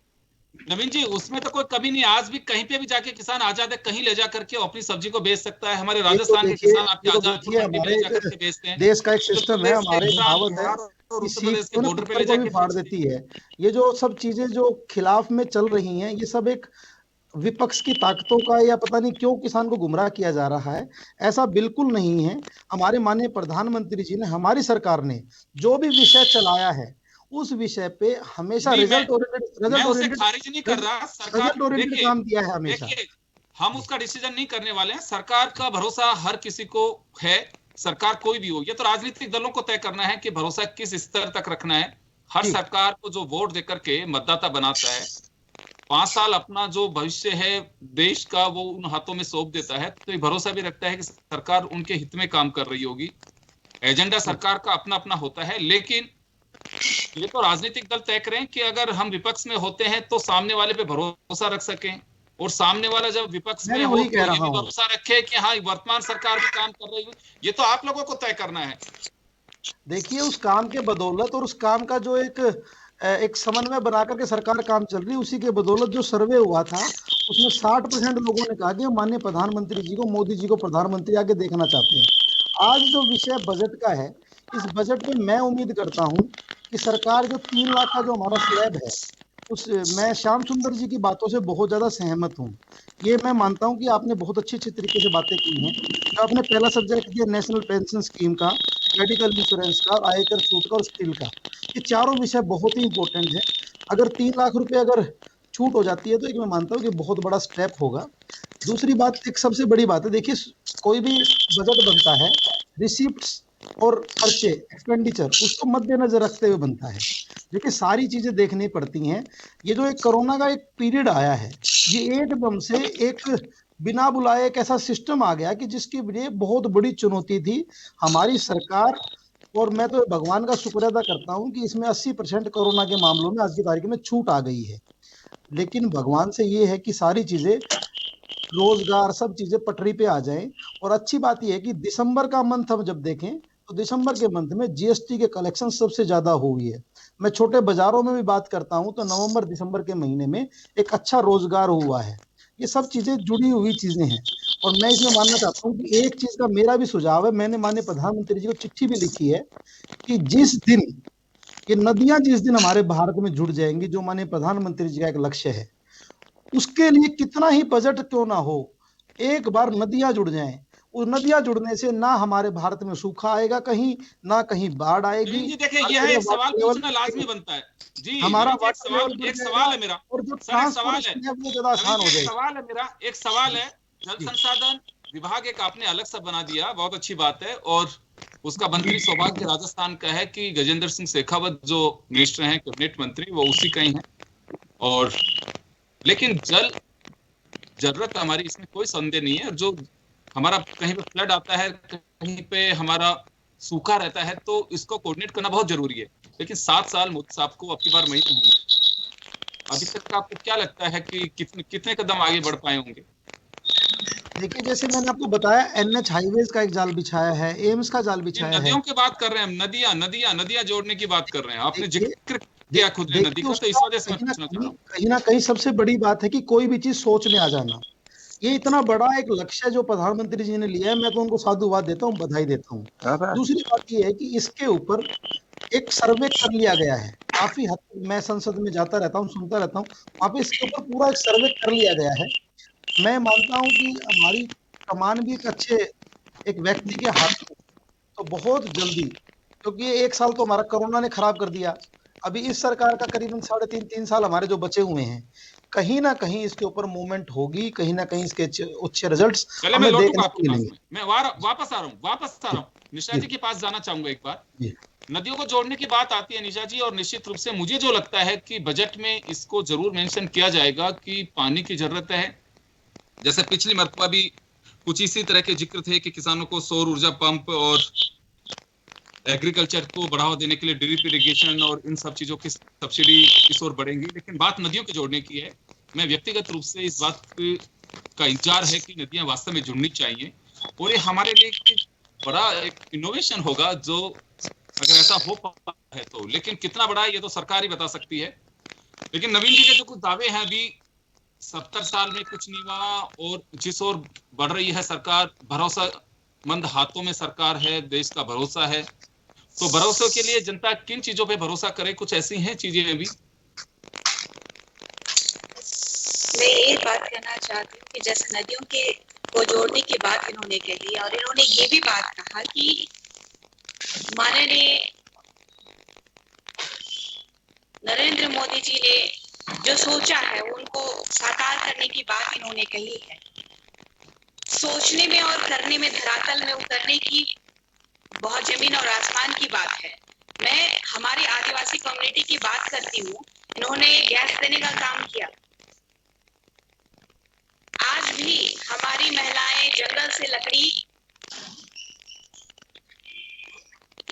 नवीन जी, उसमें तो कोई कमी नहीं। आज भी कहीं पे भी जाके किसान आजाद है, कहीं ले जा करके अपनी सब्जी को बेच सकता है। हमारे राजस्थान के किसान आपके आजाद को मंडी में ले जा करके बेचते हैं। देश का एक सिस्टम है, हमारे कहावत है और कि उत्तर प्रदेश के बॉर्डर पे ले सीख को भी जाके फाड़ देती है। ये जो सब चीजें जो खिलाफ में चल रही हैं, ये सब एक विपक्ष की ताकतों का, या पता नहीं क्यों किसान को गुमराह किया जा रहा है। ऐसा बिल्कुल नहीं है। हमारे माननीय प्रधानमंत्री जी ने, हमारी सरकार ने जो भी विषय चलाया है उस विषय पे हमेशा नहीं, रिजल्ट मैं उसे खारिज नहीं कर रहा। सरकार रिजल्ट ओरिएंटेड काम किया है हमेशा। देखिए, हम उसका डिसीजन नहीं करने वाले हैं। सरकार का भरोसा हर किसी को है, सरकार कोई भी हो। ये तो राजनीतिक दलों को तय करना है कि भरोसा किस स्तर तक रखना है। हर सरकार को जो वोट देकर के मतदाता बनाता है, 5 साल अपना जो भविष्य है देश का वो उन हाथों में सौंप देता है, तो ये भरोसा भी रखता है कि सरकार उनके हित में काम कर रही होगी। एजेंडा सरकार का अपना अपना होता है, लेकिन ये तो राजनीतिक दल तय करें कि अगर हम विपक्ष में होते हैं तो सामने वाले पे भरोसा रख सकें, और सामने वाला जब विपक्ष में हो तो ये भी भरोसा रखे कि हाँ वर्तमान सरकार भी काम कर रही है। ये तो आप लोगों को तय करना है। देखिए, उस काम के बदौलत और उस काम का जो एक समन्वय बना करके सरकार काम चल रही है, उसी के बदौलत जो सर्वे हुआ था उसमें 60% लोगों ने कहा कि माननीय प्रधानमंत्री जी को, मोदी जी को प्रधानमंत्री आगे देखना चाहते हैं। आज जो विषय बजट का है, इस बजट में मैं उम्मीद करता हूं कि सरकार जो 3 लाख का जो हमारा स्लैब है, मैं श्याम सुंदर जी की बातों से बहुत ज्यादा सहमत हूँ। ये मैं मानता हूँ कि आपने बहुत अच्छे तरीके से बातें की हैं। तो आपने पहला सब्जेक्ट दिया नेशनल पेंशन स्कीम का, मेडिकल इंश्योरेंस का, आयकर छूट का और स्किल का। ये चारों विषय बहुत ही इंपॉर्टेंट है। अगर 3 लाख रुपए अगर छूट हो जाती है तो एक मैं मानता हूँ कि बहुत बड़ा स्टेप होगा। दूसरी बात, एक सबसे बड़ी बात है, देखिए कोई भी बजट बनता है रिसीप्ट्स और खर्चे, एक्सपेंडिचर, उसको मद्देनजर रखते हुए बनता है। देखिए सारी चीजें देखनी पड़ती हैं। ये जो एक कोरोना का एक पीरियड आया है, ये एकदम से एक बिना बुलाए एक ऐसा सिस्टम आ गया कि जिसकी लिए बहुत बड़ी चुनौती थी हमारी सरकार। और मैं तो भगवान का शुक्र अदा करता हूं कि इसमें 80% कोरोना के मामलों में आज की तारीख में छूट आ गई है। लेकिन भगवान से ये है कि सारी चीजें, रोजगार, सब चीजें पटरी पे आ जाएं। और अच्छी बात यह है कि दिसंबर का मंथ हम जब देखें तो दिसंबर के मंथ में जीएसटी के कलेक्शन सबसे ज्यादा हुई है। मैं छोटे बाजारों में भी बात करता हूं तो नवंबर दिसंबर के महीने में एक अच्छा रोजगार हुआ है। ये सब चीजें जुड़ी हुई चीजें हैं। और मैं इसमें मानना चाहता हूं कि एक चीज का मेरा भी सुझाव है, मैंने माननीय प्रधानमंत्री जी को चिट्ठी भी लिखी है कि जिस दिन ये नदियां जिस दिन हमारे भारत में जुड़ जाएंगी, जो माननीय प्रधानमंत्री जी का एक लक्ष्य है, उसके लिए कितना ही बजट क्यों ना हो, एक बार नदियां जुड़ जाएं। उस नदियां जुड़ने से ना हमारे भारत में सूखा आएगा कहीं, ना कहीं बाढ़ आएगी। जी देखिए, यह है एक सवाल पूछना लाजमी बनता है। जी हमारा एक सवाल है मेरा, और जो सर एक सवाल है, वो ज्यादा आसान हो जाएगा। सवाल है मेरा, एक सवाल है, जल संसाधन विभाग एक आपने अलग सा बना दिया, बहुत अच्छी बात है। और उसका मंत्री सौभाग्य राजस्थान का है कि गजेंद्र सिंह शेखावत जो मिनिस्टर हैं, कैबिनेट मंत्री, वो उसी का ही है। और लेकिन जल जरूरत हमारी, इसमें कोई संदेह नहीं है। जो हमारा कहीं पे फ्लड आता है, कहीं पे हमारा सूखा रहता है, तो इसको कोऑर्डिनेट करना बहुत जरूरी है। लेकिन 7 साल मोदी साहब को अब की बार नहीं होंगे। अभी तक आपको क्या लगता है कि कितने कदम आगे बढ़ पाए होंगे? देखिए, जैसे मैंने आपको बताया, एनएच हाईवेज का एक जाल बिछाया है, एम्स का जाल बिछाया है। नदियों की बात कर रहे हैं, नदियां जोड़ने की बात कर रहे हैं। आपने जिक्र किया खुद ने नदी का, तो इस वजह से मैं पूछना चाह रहा हूं। कहीं ना कहीं सबसे बड़ी बात है कि कोई भी चीज सोच में आ जाना। ये इतना बड़ा एक लक्ष्य जो प्रधानमंत्री जी ने लिया है, मैं तो उनको साधुवाद देता हूँ, बधाई देता हूँ। दूसरी बात ये है कि इसके ऊपर एक सर्वे कर लिया गया है। काफी हद तक मैं संसद में जाता रहता हूँ, सुनता रहता हूँ, वहां पे इसके ऊपर पूरा एक सर्वे कर लिया गया है। मैं मानता हूँ कि हमारी कमान भी एक अच्छे एक व्यक्ति के हाथ में, तो बहुत जल्दी, क्योंकि 1 साल तो हमारा कोरोना ने खराब कर दिया। अभी इस सरकार का करीबन 3.5 साल हमारे जो बचे हुए हैं, कहीं ना कहीं इसके ऊपर मूवमेंट होगी, कहीं ना कहीं इसके अच्छे रिजल्ट्स हमें देखने को मिलेंगे। मैं वापस आ रहा हूँ निशा जी के पास जाना चाहूंगा एक बार। नदियों को जोड़ने की बात आती है निशा जी, और निश्चित रूप से मुझे जो लगता है कि बजट में इसको जरूर मेंशन किया जाएगा कि पानी की जरूरत है। जैसे पिछली मरतबा भी कुछ इसी तरह के जिक्र थे कि किसानों को सौर ऊर्जा पंप और एग्रीकल्चर को बढ़ावा देने के लिए ड्रिप इरिगेशन और इन सब चीजों की सब्सिडी इस ओर बढ़ेंगी। लेकिन बात नदियों के जोड़ने की है। मैं व्यक्तिगत रूप से इस बात का इंतजार है कि नदियां वास्तव में जुड़नी चाहिए, और ये हमारे लिए एक बड़ा एक इनोवेशन होगा जो अगर ऐसा हो पाता है तो। लेकिन कितना बड़ा है ये तो सरकार ही बता सकती है। लेकिन नवीन जी के जो कुछ दावे हैं, अभी 70 साल में कुछ नहीं हुआ, और जिस ओर बढ़ रही है सरकार, भरोसेमंद हाथों में सरकार है, देश का भरोसा है। तो भरोसे के लिए जनता किन चीजों पे भरोसा करे, कुछ ऐसी हैं चीजें अभी? मैं ये बात कहना चाहती हूँ कि जैसे नदियों के को जोड़ने की बात इन्होंने कही, और इन्होंने ये भी बात कहा कि माननीय नरेंद्र मोदी जी ने जो सोचा है उनको साकार करने की बात इन्होंने कही है। सोचने में और करने में, धरातल में उतरने की बहुत जमीन और आसमान की बात है। मैं हमारी आदिवासी कम्युनिटी की बात करती हूँ। इन्होंने गैस देने का काम किया। आज भी हमारी महिलाएं जंगल से लकड़ी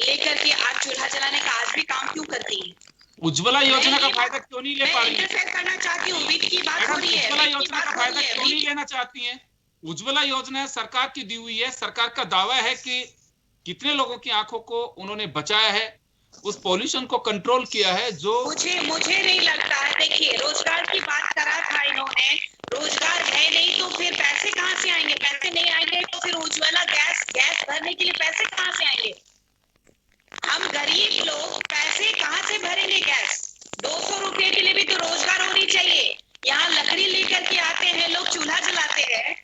लेकर के आज चूल्हा जलाने का आज भी काम क्यों करती हैं? उज्ज्वला योजना का फायदा क्यों नहीं ले पा रही है? इंटरफेयर करना चाहती हूँ। वित्त की बात हो रही है। उज्ज्वला योजना का फायदा क्यों नहीं लेना चाहती हैं? उज्ज्वला योजना सरकार की दी हुई है। सरकार का दावा है कि कितने लोगों की आंखों को उन्होंने बचाया है, उस पॉल्यूशन को कंट्रोल किया है। जो मुझे नहीं लगता है। देखिए, रोजगार की बात करा था इन्होंने। रोजगार है नहीं तो फिर पैसे कहाँ से आएंगे? पैसे नहीं आएंगे तो फिर उज्ज्वला गैस भरने के लिए पैसे कहाँ से आएंगे? हम गरीब लोग पैसे कहाँ से भरेंगे? गैस 200 रुपए के लिए भी तो रोजगार होनी चाहिए। यहाँ लकड़ी लेकर के आते हैं लोग, चूल्हा जलाते हैं।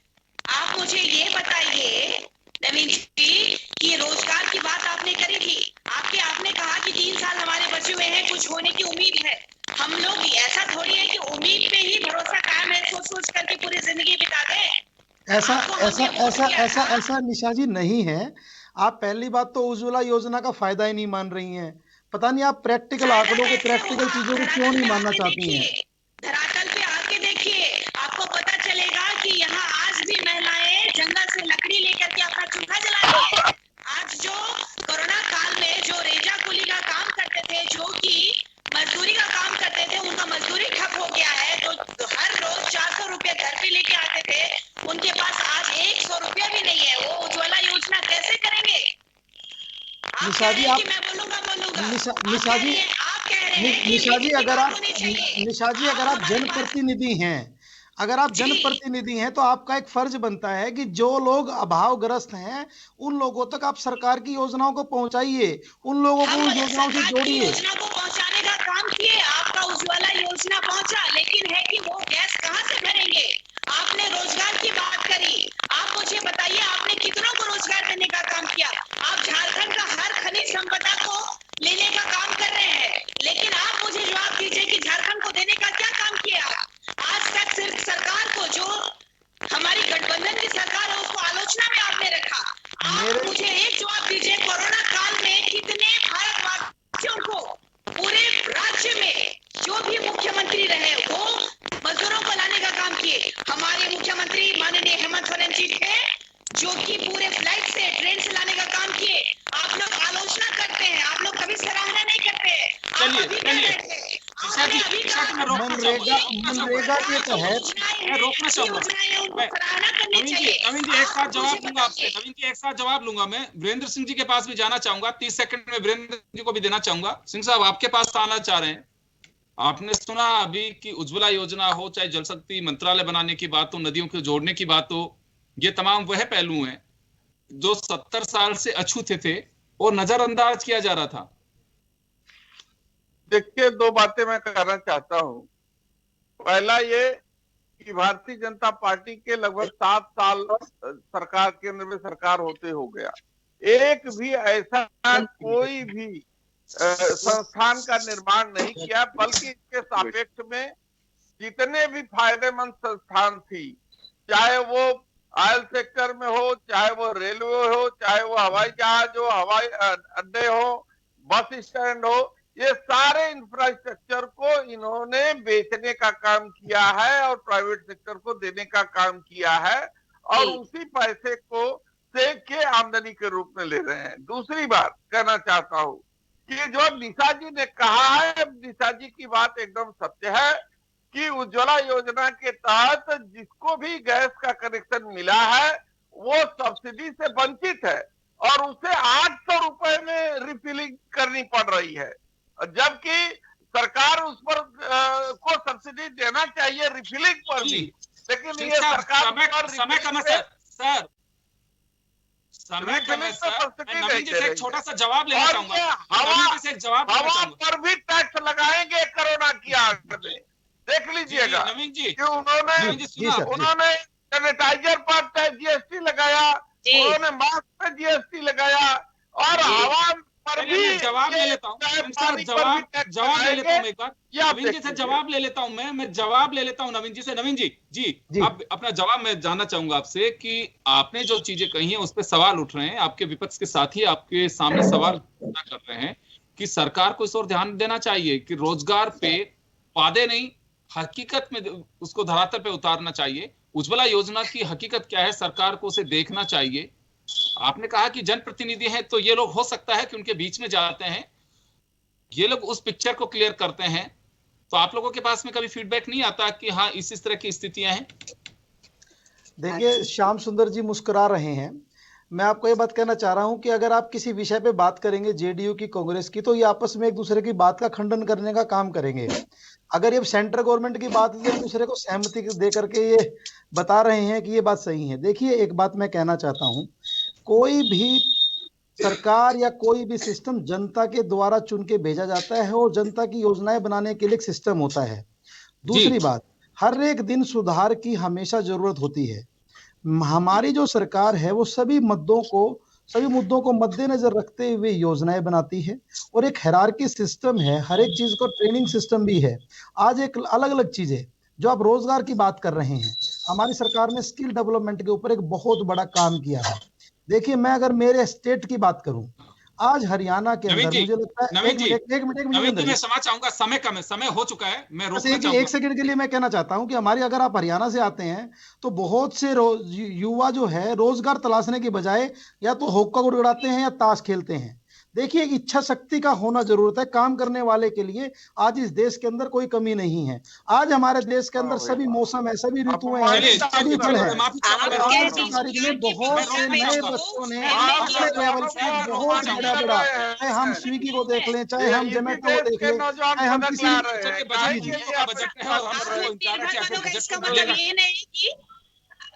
आप मुझे ये बताइए नवीन जी कि रोजगार की बात आपने करी थी। आपने कहा कि 3 साल हमारे बचे हुए हैं, कुछ होने की उम्मीद है। हम लोग ऐसा थोड़ी है कि उम्मीद पे ही भरोसा कायम है, सोच करके पूरी जिंदगी बिता दें। ऐसा निशा जी नहीं है। आप पहली बात तो उज्ज्वला योजना का फायदा ही नहीं मान रही हैं। पता नहीं आप प्रैक्टिकल आंकड़ों को, प्रैक्टिकल चीजों को क्यों नहीं मानना चाहती हैं। धरातल पे आके देखिए, आपको पता चलेगा कि यहाँ आज भी महिलाएं जंगल से लकड़ी लेकर के अपना चूल्हा जलाती है। आज जो कोरोना काल में जो रेजा कुली का काम करते थे, जो कि मजदूरी का काम करते थे, उनका मजदूरी ठप हो गया है। तो हर रोज 400 रुपया घर पे लेके आते थे, उनके पास आज 100 रुपया भी नहीं है। वो उज्ज्वला योजना कैसे करेंगे? निशा जी अगर आप जनप्रतिनिधि हैं, तो आपका एक फर्ज बनता है कि जो लोग अभावग्रस्त हैं उन लोगों तक आप सरकार की योजनाओं को पहुंचाइए, उन लोगों को उन योजनाओं से जोड़िए। योजना को पहुंचाने का काम किए। आपका उज्ज्वला योजना पहुंचा, लेकिन है कि वो गैस कहां से भरेंगे? आपने रोजगार की बात करी। आप मुझे बताइए, आपने कितनों को रोजगार देने का काम किया? आप झारखंड का हर खनिज संपदा को लेने का काम कर रहे हैं, लेकिन आप मुझे जवाब दीजिए कि झारखंड को देने का क्या काम किया? आज तक सिर्फ सरकार को, जो हमारी गठबंधन की सरकार है, उसको आलोचना में आपने रखा। आप मुझे एक जवाब दीजिए, कोरोना काल में कितने भारतवासियों को पूरे राज्य में जो भी मुख्यमंत्री रहे वो मजदूरों को लाने का काम किए? हमारे मुख्यमंत्री माननीय हेमंत सोरेन जी थे, जो कि पूरे फ्लाइट से, ट्रेन से लाने का काम किए। आप लोग आलोचना करते हैं, आप लोग कभी सराहना नहीं करते। चलिए मनरेगा के तहत रोकना चाहूंगा। नवीन जी एक साथ जवाब लूंगा आपसे। नवीन जी एक साथ जवाब लूंगा मैं। वीरेंद्र सिंह जी के पास भी जाना चाहूंगा। 30 सेकंड में वीरेंद्र जी को भी देना चाहूंगा। सिंह साहब, आपके पास आना चाह रहे हैं। आपने सुना अभी कि उज्ज्वला योजना हो, चाहे जल शक्ति मंत्रालय बनाने की बात हो, नदियों को जोड़ने की बात हो, ये तमाम वह पहलू हैं जो 70 साल से अछूते थे और नजरअंदाज किया जा रहा था। देखिए, 2 बातें मैं कहना चाहता हूं। पहला ये कि भारतीय जनता पार्टी के लगभग 7 साल सरकार केंद्र में सरकार होते हो गया, एक भी ऐसा कोई भी संस्थान का निर्माण नहीं किया, बल्कि इसके सापेक्ष में जितने भी फायदेमंद संस्थान थी, चाहे वो ऑयल सेक्टर में हो, चाहे वो रेलवे हो, चाहे वो हवाई जहाज हो, हवाई अड्डे हो, बस स्टैंड हो, ये सारे इंफ्रास्ट्रक्चर को इन्होंने बेचने का काम किया है और प्राइवेट सेक्टर को देने का काम किया है, और उसी पैसे को से के आमदनी के रूप में ले रहे हैं। दूसरी बात कहना चाहता हूं कि जो निशा जी ने कहा है, निशा जी की बात एकदम सत्य है कि उज्ज्वला योजना के तहत जिसको भी गैस का कनेक्शन मिला है वो सब्सिडी से वंचित है और उसे 800 रुपए में रिफिलिंग करनी पड़ रही है, जबकि सरकार उस पर को सब्सिडी देना चाहिए रिफिलिंग पर भी। लेकिन ये सरकार समय कम है सर। नवीन जी से एक छोटा सा जवाब लेना चाहूंगा। हवा पर भी टैक्स लगाएंगे कोरोना की आड़ में। देख लीजिएगा नवीन जी कि उन्होंने सैनिटाइजर पर जीएसटी लगाया, उन्होंने मास्क पर जीएसटी लगाया, और हवा पर चलिए, भी मैं जवाब ले लेता हूँ जवाब ले लेता हूँ एक बार नवीन जी से जवाब ले लेता हूँ मैं जवाब ले लेता हूँ नवीन जी से। नवीन जी अब अपना जवाब मैं जानना चाहूंगा आपसे कि आपने जो चीजें कही हैं उस पर सवाल उठ रहे हैं, आपके विपक्ष के साथी आपके सामने सवाल कर रहे हैं कि सरकार को इस ओर ध्यान देना चाहिए कि रोजगार पे वादे नहीं हकीकत में उसको धरातल पे उतारना चाहिए। उज्ज्वला योजना की हकीकत क्या है, सरकार को उसे देखना चाहिए। आपने कहा कि जनप्रतिनिधि हैं तो ये लोग हो सकता है कि उनके बीच में जाते हैं, ये लोग उस पिक्चर को क्लियर करते हैं, तो आप लोगों के पास में कभी फीडबैक नहीं आता कि हाँ इस तरह की स्थितियां हैं? देखिए, श्याम सुंदर जी मुस्कुरा रहे हैं। मैं आपको ये बात कहना चाह रहा हूं कि अगर आप किसी विषय पे बात करेंगे जेडीयू की, कांग्रेस की, तो ये आपस में एक दूसरे की बात का खंडन करने का काम करेंगे। अगर ये सेंट्रल गवर्नमेंट की बात है, एक दूसरे को सहमति दे करके ये बता रहे हैं कि ये बात सही है। देखिए, एक बात मैं कहना चाहता हूं, कोई भी सरकार या कोई भी सिस्टम जनता के द्वारा चुन के भेजा जाता है और जनता की योजनाएं बनाने के लिए एक सिस्टम होता है। दूसरी बात, हर एक दिन सुधार की हमेशा जरूरत होती है। हमारी जो सरकार है वो सभी मुद्दों को मद्देनजर रखते हुए योजनाएं बनाती है और एक हायरार्की सिस्टम है, हर एक चीज को ट्रेनिंग सिस्टम भी है। आज एक अलग अलग चीज है, जो आप रोजगार की बात कर रहे हैं, हमारी सरकार ने स्किल डेवलपमेंट के ऊपर एक बहुत बड़ा काम किया है। देखिए, मैं अगर मेरे स्टेट की बात करूं, आज हरियाणा के अंदर मुझे लगता है एक मिनट मैं समझ चाहूंगा, समय कम है, समय हो चुका है, मैं रोकना चाहूंगा। एक सेकंड के लिए मैं कहना चाहता हूं कि हमारी, अगर आप हरियाणा से आते हैं तो बहुत से युवा जो है रोजगार तलाशने की बजाय या तो हुक्का गुड़गुड़ाते हैं या ताश खेलते हैं। देखिए, इच्छा शक्ति का होना जरूरत है काम करने वाले के लिए। आज इस देश के अंदर कोई कमी नहीं है। आज हमारे देश के अंदर सभी मौसम है, सभी ऋतुएं हैं, सभी फल है। आज की तारीख में बहुत से नए बच्चों ने अपने लेवल पे बहुत बड़ा चाहे हम स्विगी को देख लें, चाहे हम जोमेटो को देख लें, चाहे हम किसी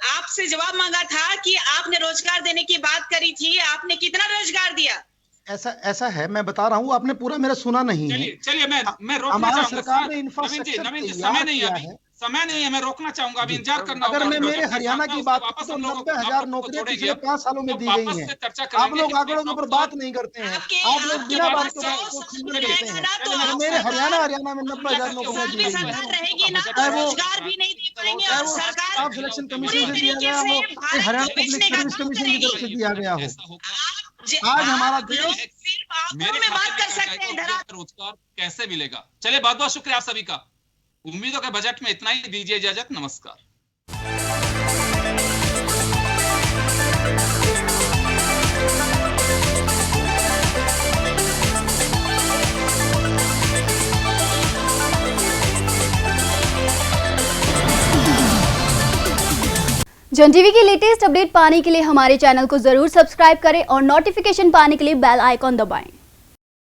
आपसे जवाब मांगा था कि आपने रोजगार देने की बात करी थी, आपने कितना रोजगार दिया? ऐसा है, मैं बता रहा हूँ, आपने पूरा मेरा सुना नहीं है। चलिए मैं रोकना चाहूंगा। सरकार ने इंफ्रास्ट्रक्चर समय नहीं है, मैं रोकना चाहूंगा, अभी इंतजार करना। अगर मैं मेरे हरियाणा की बात करूं तो 90,000 नौकरियां पिछले 5 सालों में दी गई हैं। आप लोग आंकड़ों के ऊपर बात नहीं करते हैं, आप लोग बिना बात को खंडन करते हैं। मेरे हरियाणा में 90,000 नौकरियां दी गई हैं। चाहे वो स्टाफ सिलेक्शन कमीशन से दिया गया हो, हरियाणा पब्लिक सर्विस कमीशन की तरफ से दिया गया हो। आज हमारा देश मेरे बात कर सकते हैं, रोजगार कैसे मिलेगा। चलिए, बहुत बहुत शुक्रिया आप सभी का। उम्मीदों के बजट में इतना ही, दीजिए इजाजत, नमस्कार। जन टीवी की लेटेस्ट अपडेट पाने के लिए हमारे चैनल को जरूर सब्सक्राइब करें और नोटिफिकेशन पाने के लिए बेल आइकॉन दबाएं।